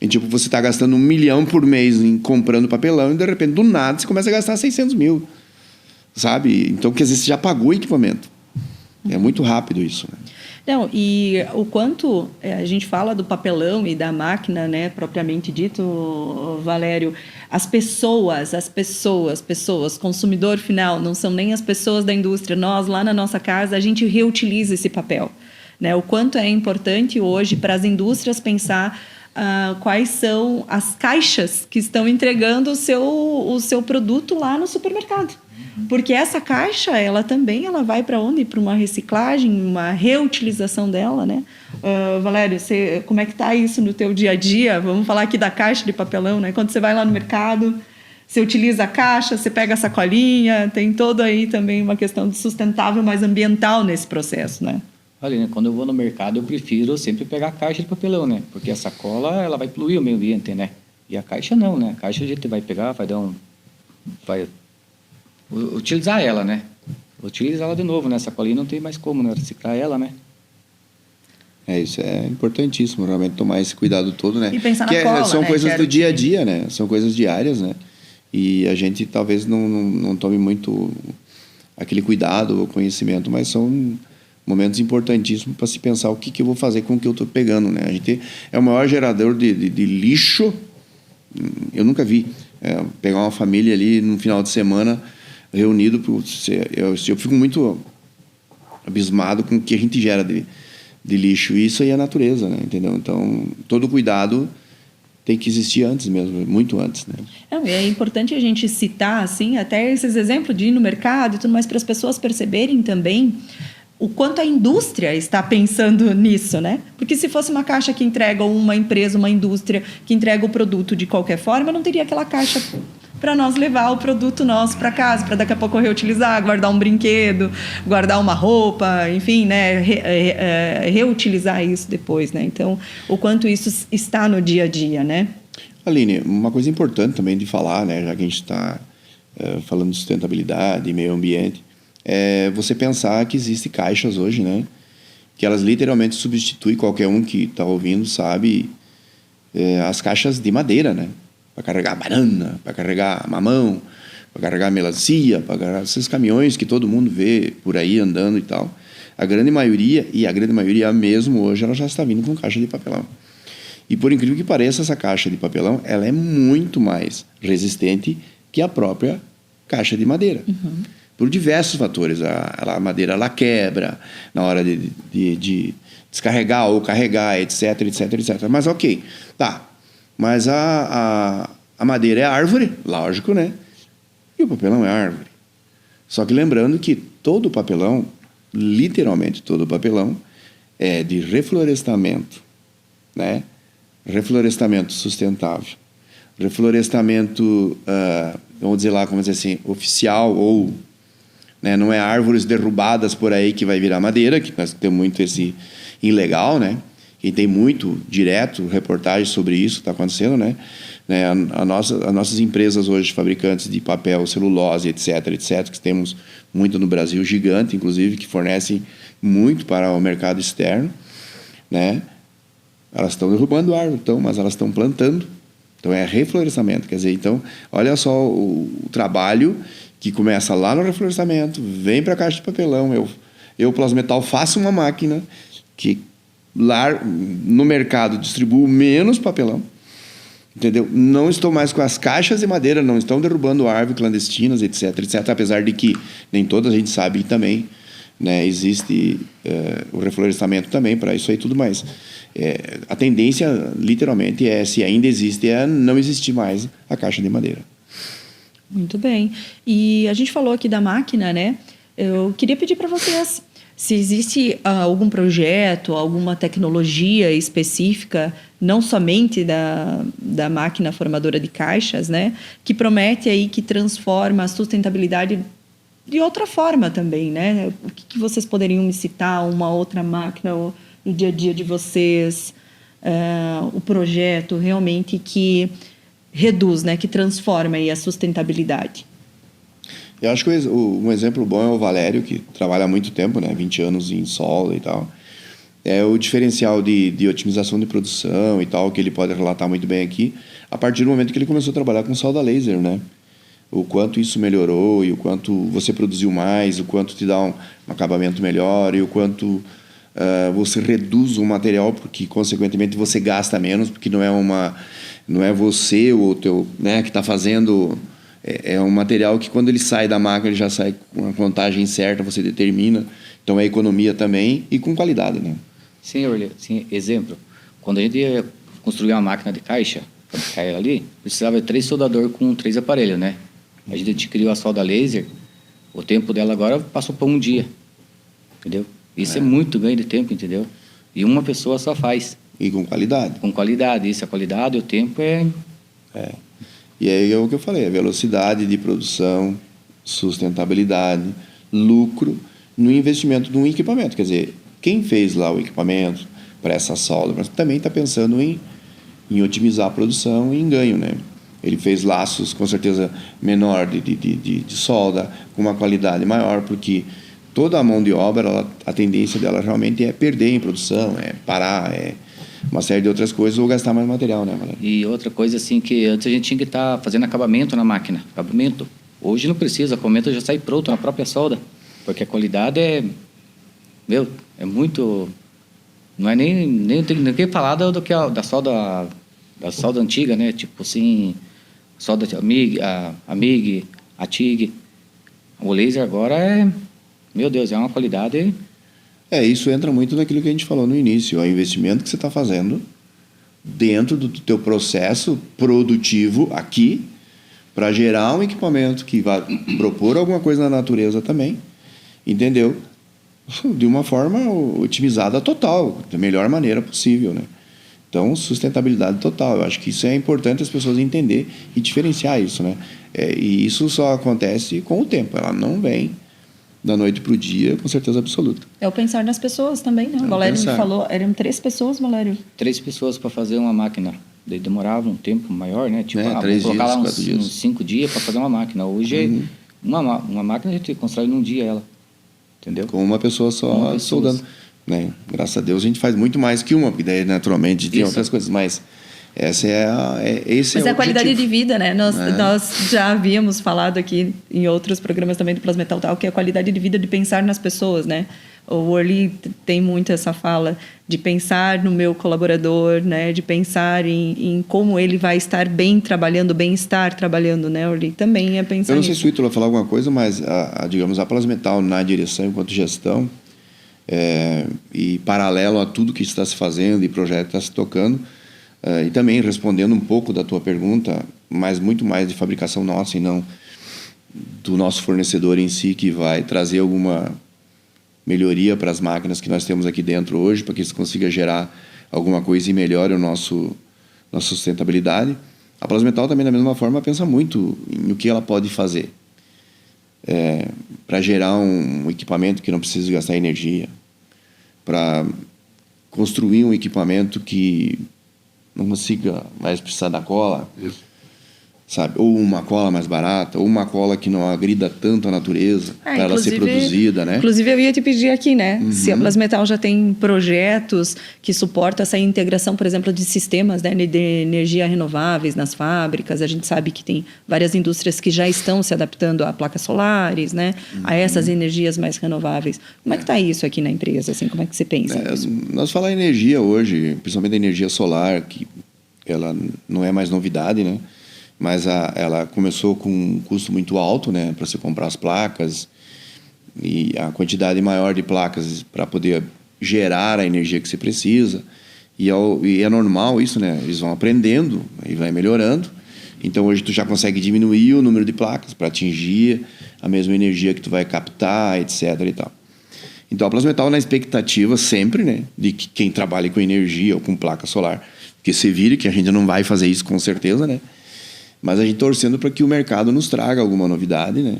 E, tipo, você está gastando 1 milhão por mês comprando papelão e, de repente, do nada, você começa a gastar 600 mil. Sabe? Então, quer dizer, você já pagou o equipamento. É muito rápido isso, né? Não, e o quanto a gente fala do papelão e da máquina, né, propriamente dito, Valério, as pessoas, consumidor final, não são nem as pessoas da indústria. Nós, lá na nossa casa, a gente reutiliza esse papel. Né? O quanto é importante hoje para as indústrias pensar quais são as caixas que estão entregando o seu produto lá no supermercado. Porque essa caixa, ela vai para onde? Para uma reciclagem, uma reutilização dela, né? Valério, como é que está isso no teu dia a dia? Vamos falar aqui da caixa de papelão, né? Quando você vai lá no mercado, você utiliza a caixa, você pega a sacolinha, tem todo aí também uma questão de sustentável, mais ambiental nesse processo, né? Olha, né, quando eu vou no mercado, eu prefiro sempre pegar a caixa de papelão, né? Porque a sacola, ela vai poluir o meio ambiente, né? E a caixa não, né? A caixa a gente vai pegar, vai utilizar ela, né? Utiliza ela de novo, né? A sacolinha não tem mais como, né? Reciclar ela, né? Isso é importantíssimo, realmente, tomar esse cuidado todo, né? E pensar na cola, são né? coisas do dia a dia, né? São coisas diárias, né? E a gente talvez não tome muito aquele cuidado ou conhecimento, mas são momentos importantíssimos para se pensar o que eu vou fazer com o que eu estou pegando, né? A gente é o maior gerador de lixo. Eu nunca vi pegar uma família ali no final de semana reunido. Eu fico muito abismado com o que a gente gera de lixo. E isso aí é a natureza, né? Entendeu? Então, todo cuidado tem que existir antes mesmo, muito antes, né? É importante a gente citar, assim, até esses exemplos de ir no mercado e tudo mais, para as pessoas perceberem também o quanto a indústria está pensando nisso, né? Porque se fosse uma caixa que entrega uma empresa, uma indústria que entrega o produto de qualquer forma, não teria aquela caixa para nós levar o produto nosso para casa, para daqui a pouco reutilizar, guardar um brinquedo, guardar uma roupa, enfim, né? Reutilizar isso depois, né? Então, o quanto isso está no dia a dia, né? Aline, uma coisa importante também de falar, né? Já que a gente está falando de sustentabilidade e meio ambiente, você pensar que existem caixas hoje, né? Que elas literalmente substituem, qualquer um que está ouvindo sabe, as caixas de madeira, né? Para carregar banana, para carregar mamão, para carregar melancia, para carregar esses caminhões que todo mundo vê por aí andando e tal. A grande maioria mesmo hoje, ela já está vindo com caixa de papelão. E por incrível que pareça, essa caixa de papelão, ela é muito mais resistente que a própria caixa de madeira. Por diversos fatores. A madeira ela quebra na hora de descarregar ou carregar, etc, etc, etc. Mas ok, tá. Mas a madeira é árvore, lógico, né? E o papelão é árvore. Só que lembrando que todo o papelão, literalmente todo o papelão, é de reflorestamento, né? Reflorestamento sustentável. Reflorestamento, vamos dizer lá, como dizer assim, oficial ou... Né, não é árvores derrubadas por aí que vai virar madeira, que nós temos muito esse ilegal, né? E tem muito direto reportagem sobre isso que está acontecendo, né? As nossas empresas hoje, fabricantes de papel, celulose, etc, etc, que temos muito no Brasil, gigante, inclusive, que fornecem muito para o mercado externo, né? Elas estão derrubando árvore, mas elas estão plantando. Então, é reflorestamento. Quer dizer, então, olha só o trabalho que começa lá no reflorestamento, vem para a caixa de papelão. Eu Plasmetal, faço uma máquina que lá no mercado distribuo menos papelão, entendeu? Não estou mais com as caixas de madeira, não estão derrubando árvores clandestinas, etc, etc. Apesar de que nem toda a gente sabe que também, né, existe o reflorestamento também para isso aí tudo mais. A tendência, literalmente, se ainda existe, é não existir mais a caixa de madeira. Muito bem. E a gente falou aqui da máquina, né? Eu queria pedir para vocês se existe algum projeto, alguma tecnologia específica, não somente da máquina formadora de caixas, né? Que promete aí que transforma a sustentabilidade de outra forma também, né? O que vocês poderiam me citar? Uma outra máquina no dia a dia de vocês? O projeto realmente que reduz, né, que transforma aí a sustentabilidade. Eu acho que um exemplo bom é o Valério, que trabalha há muito tempo, né, 20 anos em solo e tal. É o diferencial de otimização de produção e tal, que ele pode relatar muito bem aqui, a partir do momento que ele começou a trabalhar com solda laser, né? O quanto isso melhorou e o quanto você produziu mais, o quanto te dá um acabamento melhor e o quanto você reduz o material, porque, consequentemente, você gasta menos, porque não é você ou o teu, né, que está fazendo. É um material que, quando ele sai da máquina, ele já sai com a contagem certa, você determina. Então, é economia também e com qualidade, né? Sim, Orly, sim, exemplo. Quando a gente ia construir uma máquina de caixa, fabricar ela ali, precisava de 3 soldadores com 3 aparelhos, né? A gente criou a solda laser, o tempo dela agora passou por um dia, entendeu? Isso é muito ganho de tempo, entendeu? E uma pessoa só faz. E com qualidade. Com qualidade. Isso, a qualidade, o tempo é... E aí é o que eu falei, a velocidade de produção, sustentabilidade, lucro no investimento de um equipamento. Quer dizer, quem fez lá o equipamento para essa solda, mas também está pensando em otimizar a produção e em ganho, né? Ele fez laços, com certeza, menor de solda, com uma qualidade maior, porque toda a mão de obra, a tendência dela realmente é perder em produção, é parar, é uma série de outras coisas ou gastar mais material, né, Valério? E outra coisa, assim, que antes a gente tinha que estar fazendo acabamento na máquina. Acabamento. Hoje não precisa, o acabamento já sai pronto na própria solda, porque a qualidade é muito... Não é nem tem que falar do que da solda antiga, né? Tipo assim, solda a MIG, a TIG. O laser agora é... Meu Deus, é uma qualidade... Isso entra muito naquilo que a gente falou no início, o investimento que você está fazendo dentro do teu processo produtivo aqui para gerar um equipamento que vai propor alguma coisa na natureza também, entendeu? De uma forma otimizada total, da melhor maneira possível, né? Então, sustentabilidade total. Eu acho que isso é importante as pessoas entenderem e diferenciar isso, né? E isso só acontece com o tempo, ela não vem da noite para o dia, com certeza absoluta. É o pensar nas pessoas também, né? O Valério me falou, eram 3 pessoas, Valério? 3 pessoas para fazer uma máquina. Daí demorava um tempo maior, né? Tipo, 3 colocar dias, lá 4 dias. uns 5 dias para fazer uma máquina. Hoje, uma máquina a gente constrói num dia ela. Entendeu? Com uma pessoa só soldando. Né? Graças a Deus a gente faz muito mais que uma, porque daí naturalmente tem outras coisas, mas esse é Mas o a qualidade objetivo. de vida, né? Nós já havíamos falado aqui em outros programas também do Plasmetal Tal, que é a qualidade de vida de pensar nas pessoas, né? O Orly tem muito essa fala de pensar no meu colaborador, né? De pensar em como ele vai estar bem trabalhando, bem-estar trabalhando, né, Orly? Também é pensar Eu não sei nisso. se o Ítalo vai falar alguma coisa, mas, digamos, a Plasmetal na direção enquanto gestão, e paralelo a tudo que está se fazendo e projeto que está se tocando, e também respondendo um pouco da tua pergunta, mas muito mais de fabricação nossa e não do nosso fornecedor em si, que vai trazer alguma melhoria para as máquinas que nós temos aqui dentro hoje, para que isso consiga gerar alguma coisa e melhore nossa sustentabilidade. A Plasmetal também, da mesma forma, pensa muito em o que ela pode fazer para gerar um equipamento que não precise gastar energia, para construir um equipamento que não consiga mais precisar da cola, sabe? Ou uma cola mais barata, ou uma cola que não agrida tanto a natureza, para ela ser produzida, né? Inclusive, eu ia te pedir aqui, né? Se a Plasmetal já tem projetos que suportam essa integração, por exemplo, de sistemas, né, de energia renováveis nas fábricas. A gente sabe que tem várias indústrias que já estão se adaptando a placas solares, né? A essas energias mais renováveis. Como é que está isso aqui na empresa? Assim, como é que você pensa nisso? Nós falamos em energia hoje, principalmente a energia solar, que ela não é mais novidade, né? Mas ela começou com um custo muito alto, né, para se comprar as placas, e a quantidade maior de placas para poder gerar a energia que se precisa. E é normal isso, né? Eles vão aprendendo e vai melhorando. Então hoje tu já consegue diminuir o número de placas para atingir a mesma energia que tu vai captar, etc. e tal. Então a Plasmetal na expectativa sempre, né, de que quem trabalha com energia ou com placa solar, que se vire, que a gente não vai fazer isso com certeza, né? Mas a gente torcendo para que o mercado nos traga alguma novidade, né?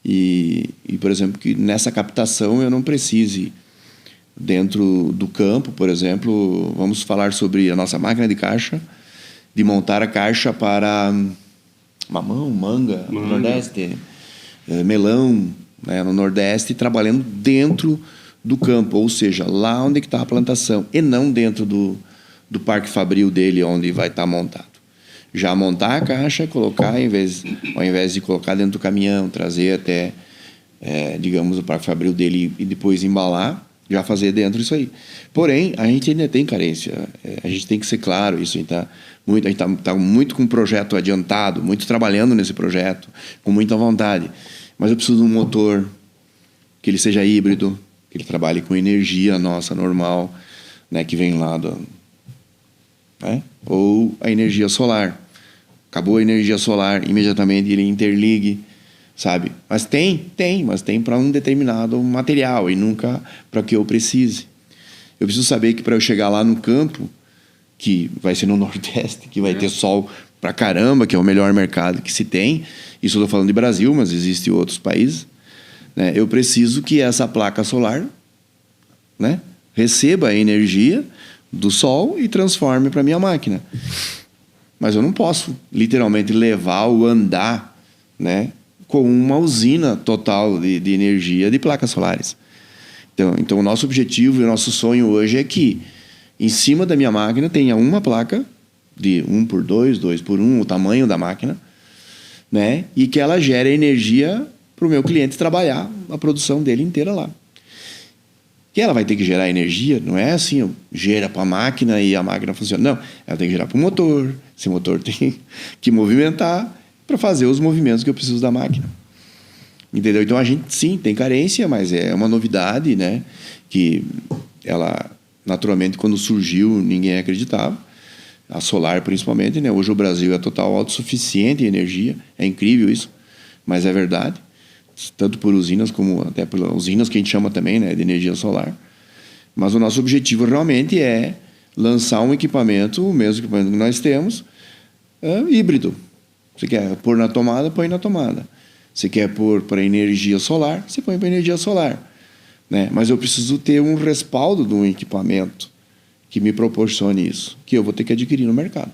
E, por exemplo, que nessa captação eu não precise, dentro do campo, por exemplo, vamos falar sobre a nossa máquina de caixa, de montar a caixa para mamão, manga. No Nordeste, melão, né? No Nordeste, trabalhando dentro do campo, ou seja, lá onde está a plantação, e não dentro do parque fabril dele, onde vai estar montado. Já montar a caixa, colocar, ao invés de colocar dentro do caminhão, trazer até, digamos, o parque fabril dele e depois embalar, já fazer dentro isso aí. Porém, a gente ainda tem carência. A gente tem que ser claro, isso. A gente tá muito com o projeto adiantado, muito trabalhando nesse projeto, com muita vontade. Mas eu preciso de um motor, que ele seja híbrido, que ele trabalhe com energia nossa, normal, né, que vem lá né? Ou a energia solar. Acabou a energia solar, imediatamente ele interligue, sabe? Mas mas tem para um determinado material e nunca para o que eu precise. Eu preciso saber que para eu chegar lá no campo, que vai ser no Nordeste, que vai ter sol pra caramba, que é o melhor mercado que se tem, isso eu estou falando de Brasil, mas existe outros países, né? Eu preciso que essa placa solar, né, receba a energia do sol e transforme para minha máquina. Mas eu não posso, literalmente, levar ou andar, né, com uma usina total de energia de placas solares. Então, o nosso objetivo e o nosso sonho hoje é que, em cima da minha máquina, tenha uma placa de 1x2, 2x1, o tamanho da máquina, né, e que ela gere energia para o meu cliente trabalhar a produção dele inteira lá. Que ela vai ter que gerar energia, não é assim, gera para a máquina e a máquina funciona. Não, ela tem que gerar para o motor, esse motor tem que movimentar para fazer os movimentos que eu preciso da máquina. Entendeu? Então a gente, sim, tem carência, mas é uma novidade, né? Que ela, naturalmente, quando surgiu, ninguém acreditava. A solar, principalmente, né? Hoje o Brasil é total autossuficiente em energia, é incrível isso, mas é verdade. Tanto por usinas como até por usinas que a gente chama também, né, de energia solar. Mas o nosso objetivo realmente é lançar um equipamento, o mesmo equipamento que nós temos, híbrido. Você quer pôr na tomada, põe na tomada. Você quer pôr para energia solar, você põe para energia solar, né? Mas eu preciso ter um respaldo de um equipamento que me proporcione isso, que eu vou ter que adquirir no mercado,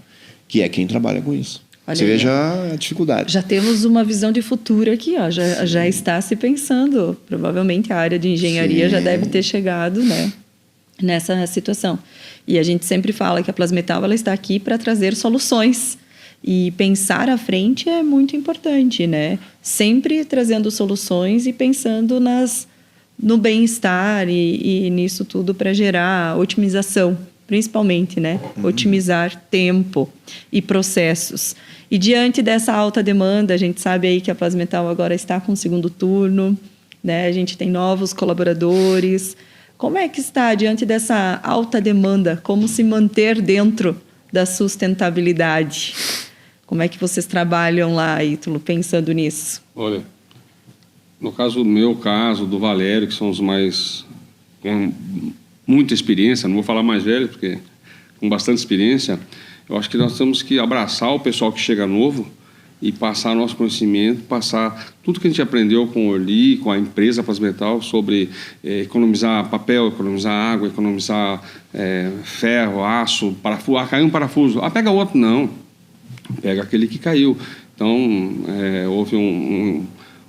que é quem trabalha com isso. Olha você aí, veja a dificuldade. Já temos uma visão de futuro aqui, ó. Já está se pensando. Provavelmente a área de engenharia já deve ter chegado, né, nessa situação. E a gente sempre fala que a Plasmetal ela está aqui para trazer soluções. E pensar à frente é muito importante, né? Sempre trazendo soluções e pensando no bem-estar e nisso tudo para gerar otimização, principalmente, né? Otimizar tempo e processos. E diante dessa alta demanda, a gente sabe aí que a Plasmetal agora está com o segundo turno, né? A gente tem novos colaboradores. Como é que está diante dessa alta demanda? Como se manter dentro da sustentabilidade? Como é que vocês trabalham lá, Ítalo, pensando nisso? Olha, no caso do meu caso, do Valério, que são os mais com muita experiência, não vou falar mais velho, porque com bastante experiência, eu acho que nós temos que abraçar o pessoal que chega novo e passar nosso conhecimento, passar tudo que a gente aprendeu com o Orli, com a empresa Plasmetal, sobre economizar papel, economizar água, economizar ferro, aço, parafuso. Caiu um parafuso, pega outro. Não, pega aquele que caiu. Então, houve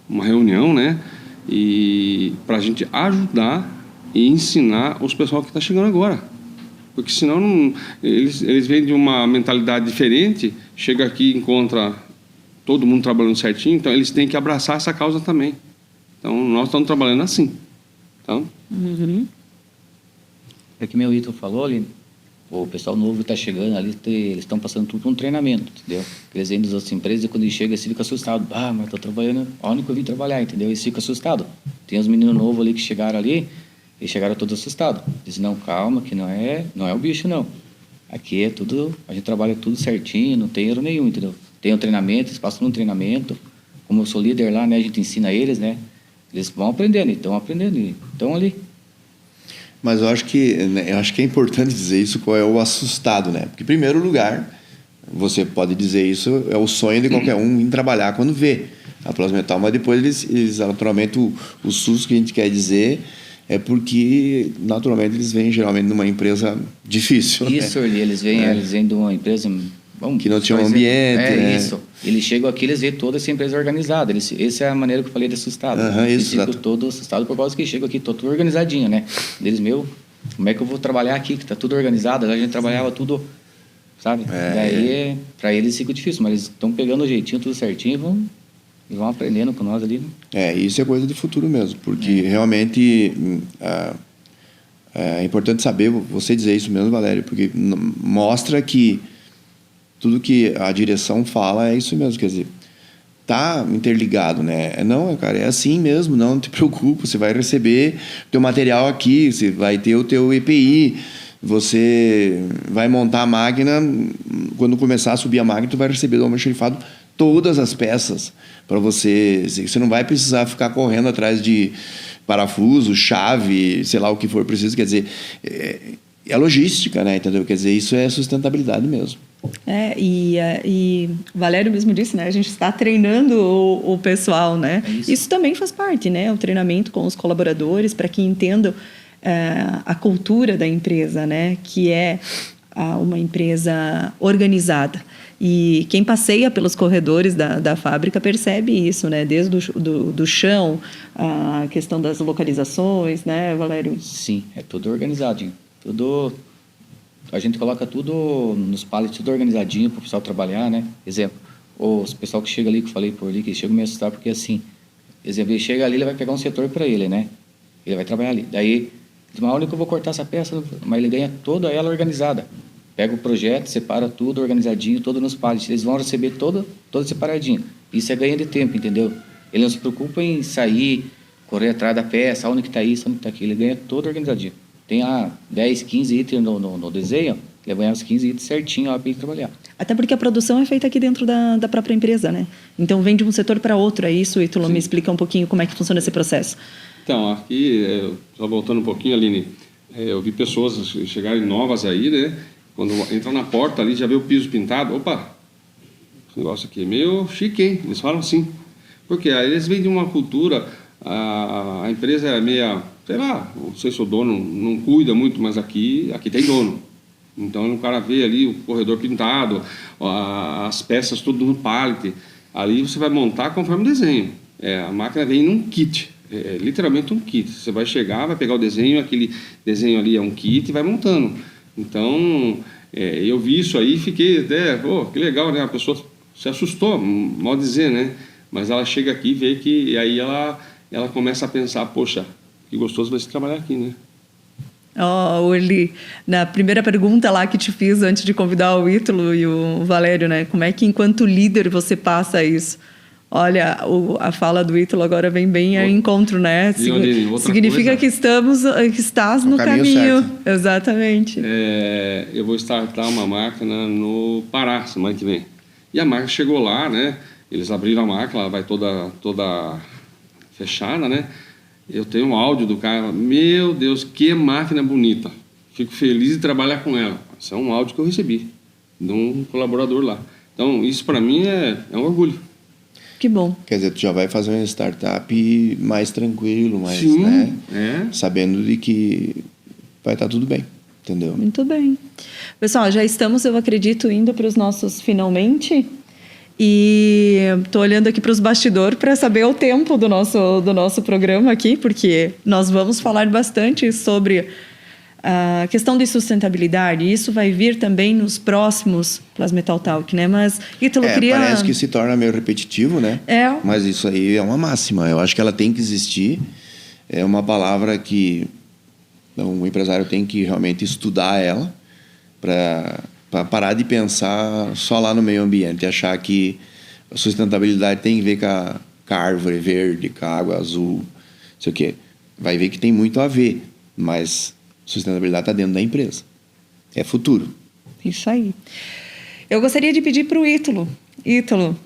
uma reunião, né, e para a gente ajudar e ensinar os pessoal que está chegando agora. Porque senão eles vêm de uma mentalidade diferente, chega aqui e encontra todo mundo trabalhando certinho, então eles têm que abraçar essa causa também. Então, nós estamos trabalhando assim. Então, É que meu Ítalo falou ali, o pessoal novo está chegando ali, eles estão passando tudo um treinamento, entendeu? Eles vêm das outras empresas e quando eles chegam, eles ficam assustados. Mas estou trabalhando, onde que eu vim trabalhar, entendeu? Eles ficam assustados. Tem uns meninos novos ali que chegaram ali, eles chegaram todos assustados. Dizem, não, calma, que não é o bicho, não. Aqui é tudo, a gente trabalha tudo certinho, não tem erro nenhum, entendeu? Tem um treinamento, eles passam um treinamento. Como eu sou líder lá, né, a gente ensina eles, né? Eles vão aprendendo, estão ali. Mas eu acho que é importante dizer isso, qual é o assustado, né? Porque, em primeiro lugar, você pode dizer isso, é o sonho de qualquer um em trabalhar quando vê a Plasmetal, mas depois eles naturalmente, o susto que a gente quer dizer é porque, naturalmente, eles vêm geralmente numa empresa difícil. Isso, né? Eles vêm de uma empresa... que não tinha um ambiente. Né? Isso. Eles chegam aqui, eles veem toda essa empresa organizada. Essa é a maneira que eu falei de assustado. Eles ficam todos assustados por causa que chegam aqui, tudo organizadinho, né? Eles, como é que eu vou trabalhar aqui, que tá tudo organizado? A gente trabalhava tudo, sabe? Daí, para eles fica difícil, mas eles estão pegando o jeitinho, tudo certinho, e vão aprendendo com nós ali. Né? Isso é coisa de futuro mesmo, porque realmente é importante saber, você dizer isso mesmo, Valério, porque mostra que tudo que a direção fala é isso mesmo, quer dizer, tá interligado, né? Não, cara, é assim mesmo, não te preocupa, você vai receber teu material aqui, você vai ter o teu EPI, você vai montar a máquina, quando começar a subir a máquina, tu vai receber do almoxarifado todas as peças para você não vai precisar ficar correndo atrás de parafuso, chave, sei lá o que for preciso, quer dizer, é logística, né? Entendeu? Quer dizer, isso é sustentabilidade mesmo. E o Valério mesmo disse, né? A gente está treinando o pessoal, né? Isso também faz parte, né? O treinamento com os colaboradores para que entendam a cultura da empresa, né? Que é uma empresa organizada. E quem passeia pelos corredores da fábrica percebe isso, né? Desde do chão, a questão das localizações, né, Valério? Sim, é tudo organizadinho. A gente coloca tudo nos pallets, tudo organizadinho para o pessoal trabalhar, né? Exemplo, os pessoal que chega ali, que eu falei por ali, que chega a me assustar, porque assim, exemplo, ele chega ali, ele vai pegar um setor para ele, né? Ele vai trabalhar ali. Daí, uma hora que eu vou cortar essa peça, mas ele ganha toda ela organizada. Pega o projeto, separa tudo organizadinho, tudo nos pallets. Eles vão receber todo separadinho. Isso é ganho de tempo, entendeu? Ele não se preocupa em sair, correr atrás da peça, onde que está isso, onde que está aquilo. Ele ganha todo organizadinho. Tem 10, 15 itens no desenho, ele vai ganhar os 15 itens certinho para ele trabalhar. Até porque a produção é feita aqui dentro da própria empresa, né? Então, vem de um setor para outro, é isso? Ítalo, me explica um pouquinho como é que funciona esse processo. Então, aqui, só voltando um pouquinho, Aline, eu vi pessoas chegarem novas aí, né? Quando entra na porta ali, já vê o piso pintado, opa, esse negócio aqui é meio chique, hein? Eles falam assim. Porque aí eles vêm de uma cultura, a empresa é meia, sei lá, não sei se o dono não cuida muito, mas aqui tem dono. Então o cara vê ali o corredor pintado, as peças tudo no pallet. Ali você vai montar conforme o desenho. A máquina vem num kit, literalmente um kit. Você vai chegar, vai pegar o desenho, aquele desenho ali é um kit e vai montando. Então, eu vi isso aí e fiquei até, que legal, né? A pessoa se assustou, mal dizer, né? Mas ela chega aqui e vê que, e aí ela começa a pensar, poxa, que gostoso vai ser trabalhar aqui, né? Orly, na primeira pergunta lá que te fiz antes de convidar o Ítalo e o Valério, né? Como é que, enquanto líder, você passa isso? Olha, a fala do Ítalo agora vem bem ao encontro, né? Significa que estás no caminho. Certo. Exatamente. Eu vou startar uma máquina no Pará, semana que vem. E a máquina chegou lá, né? Eles abriram a máquina, ela vai toda fechada, né? Eu tenho um áudio do cara, meu Deus, que máquina bonita. Fico feliz de trabalhar com ela. Esse é um áudio que eu recebi de um colaborador lá. Então, isso para mim é um orgulho. Que bom. Quer dizer, tu já vai fazer uma startup mais tranquilo, mais, sim, né? Sabendo de que vai estar tudo bem, entendeu? Muito bem. Pessoal, já estamos, eu acredito, indo para os nossos finalmente. E estou olhando aqui para os bastidores para saber o tempo do nosso programa aqui, porque nós vamos falar bastante sobre a questão de sustentabilidade. Isso vai vir também nos próximos Plasmetal Talk, né? Mas, Ítalo, parece que se torna meio repetitivo, né? Mas isso aí é uma máxima. Eu acho que ela tem que existir. É uma palavra que o empresário tem que realmente estudar ela para parar de pensar só lá no meio ambiente e achar que a sustentabilidade tem a ver com a árvore verde, com a água azul, não sei o quê. Vai ver que tem muito a ver, mas sustentabilidade está dentro da empresa. É futuro. Isso aí. Eu gostaria de pedir para o Ítalo. Ítalo,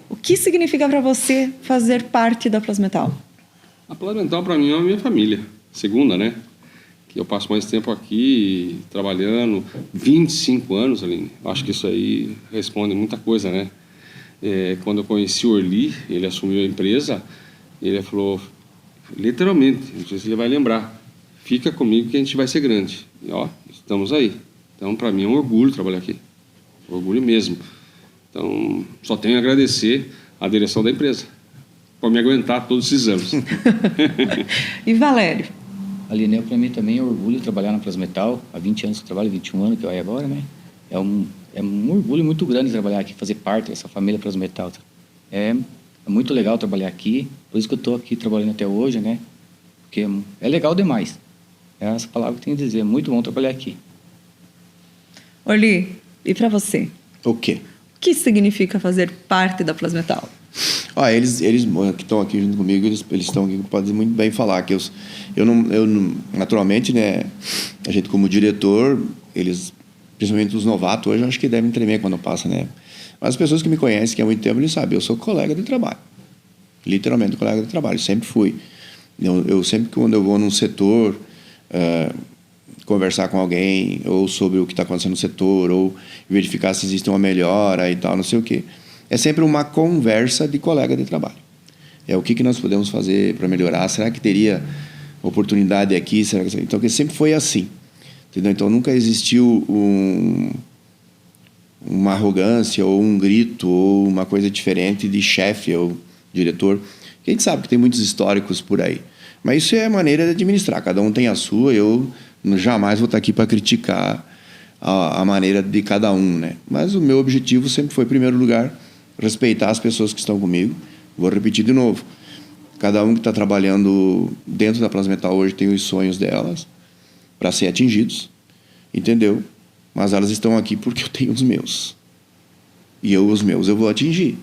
o que significa para você fazer parte da Plasmetal? A Plasmetal, para mim, é a minha família. Segunda, né? Que eu passo mais tempo aqui, trabalhando. 25 anos, Aline. Acho que isso aí responde muita coisa, né? Quando eu conheci o Orly, ele assumiu a empresa, ele falou, literalmente, não sei se ele vai lembrar, fica comigo que a gente vai ser grande. E, estamos aí. Então, para mim, é um orgulho trabalhar aqui. Orgulho mesmo. Então, só tenho a agradecer à direção da empresa por me aguentar todos esses anos. E Valério? Aline, para mim também é um orgulho trabalhar na Plasmetal. Há 20 anos que eu trabalho, 21 anos que eu vai agora, né? É um orgulho muito grande trabalhar aqui, fazer parte dessa família Plasmetal. É muito legal trabalhar aqui, por isso que eu estou aqui trabalhando até hoje, né? Porque é legal demais. É essa palavra que eu tenho a dizer, é muito bom trabalhar aqui. Orly, e para você? O quê? O que significa fazer parte da Plasmetal? Eles que estão aqui junto comigo, eles estão aqui, podem muito bem falar que eu não, naturalmente, né, a gente como diretor, eles, principalmente os novatos hoje, eu acho que devem tremer quando passa, né? Mas as pessoas que me conhecem que há muito tempo, eles sabem, eu sou colega de trabalho. Literalmente colega de trabalho, sempre fui. Eu sempre, quando eu vou num setor, conversar com alguém, ou sobre o que está acontecendo no setor, ou verificar se existe uma melhora e tal, não sei o quê. É sempre uma conversa de colega de trabalho. O que nós podemos fazer para melhorar? Será que teria oportunidade aqui? Então, que sempre foi assim. Entendeu? Então, nunca existiu uma arrogância, ou um grito, ou uma coisa diferente de chefe ou diretor. A gente sabe que tem muitos históricos por aí. Mas isso é a maneira de administrar. Cada um tem a sua. Eu jamais vou estar aqui para criticar a maneira de cada um, né? Mas o meu objetivo sempre foi, em primeiro lugar, respeitar as pessoas que estão comigo. Vou repetir de novo. Cada um que está trabalhando dentro da Plasmetal hoje tem os sonhos delas para ser atingidos, entendeu? Mas elas estão aqui porque eu tenho os meus. E os meus eu vou atingir,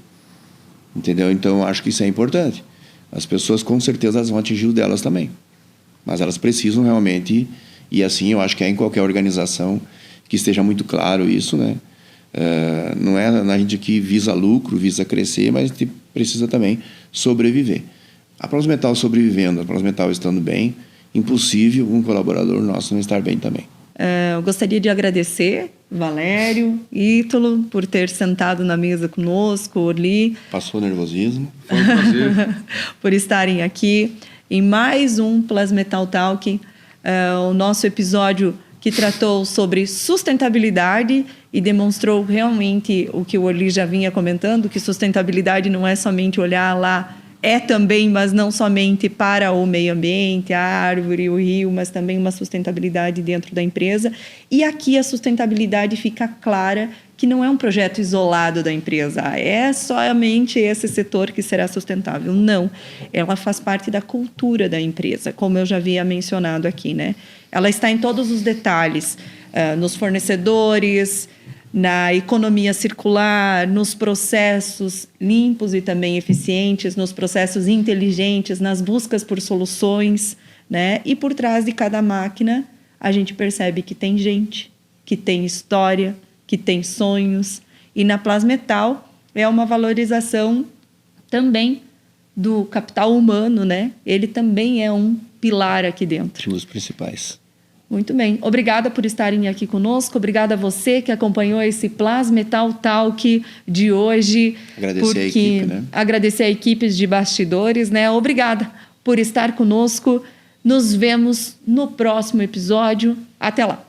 entendeu? Então, acho que isso é importante. As pessoas, com certeza, elas vão atingir o delas também. Mas elas precisam realmente, e assim eu acho que é em qualquer organização, que esteja muito claro isso, né? Não é a gente que visa lucro, visa crescer, mas a gente precisa também sobreviver. A Plasmetal sobrevivendo, a Plasmetal estando bem, impossível um colaborador nosso não estar bem também. Eu gostaria de agradecer Valério, Ítalo, por ter sentado na mesa conosco, Orly. Passou nervosismo. Foi um prazer. Por estarem aqui em mais um Plasmetal Talk, o nosso episódio que tratou sobre sustentabilidade e demonstrou realmente o que o Orly já vinha comentando, que sustentabilidade não é somente olhar lá é também, mas não somente para o meio ambiente, a árvore, o rio, mas também uma sustentabilidade dentro da empresa. E aqui a sustentabilidade fica clara que não é um projeto isolado da empresa, é somente esse setor que será sustentável. Não, ela faz parte da cultura da empresa, como eu já havia mencionado aqui, né? Ela está em todos os detalhes, nos fornecedores, na economia circular, nos processos limpos e também eficientes, nos processos inteligentes, nas buscas por soluções, né? E por trás de cada máquina, a gente percebe que tem gente, que tem história, que tem sonhos. E na Plasmetal é uma valorização também do capital humano, né? Ele também é um pilar aqui dentro. Um dos principais. Muito bem. Obrigada por estarem aqui conosco. Obrigada a você que acompanhou esse Plasmetal Talk de hoje. Agradecer a equipe, né? Agradecer a equipe de bastidores, né? Obrigada por estar conosco. Nos vemos no próximo episódio. Até lá.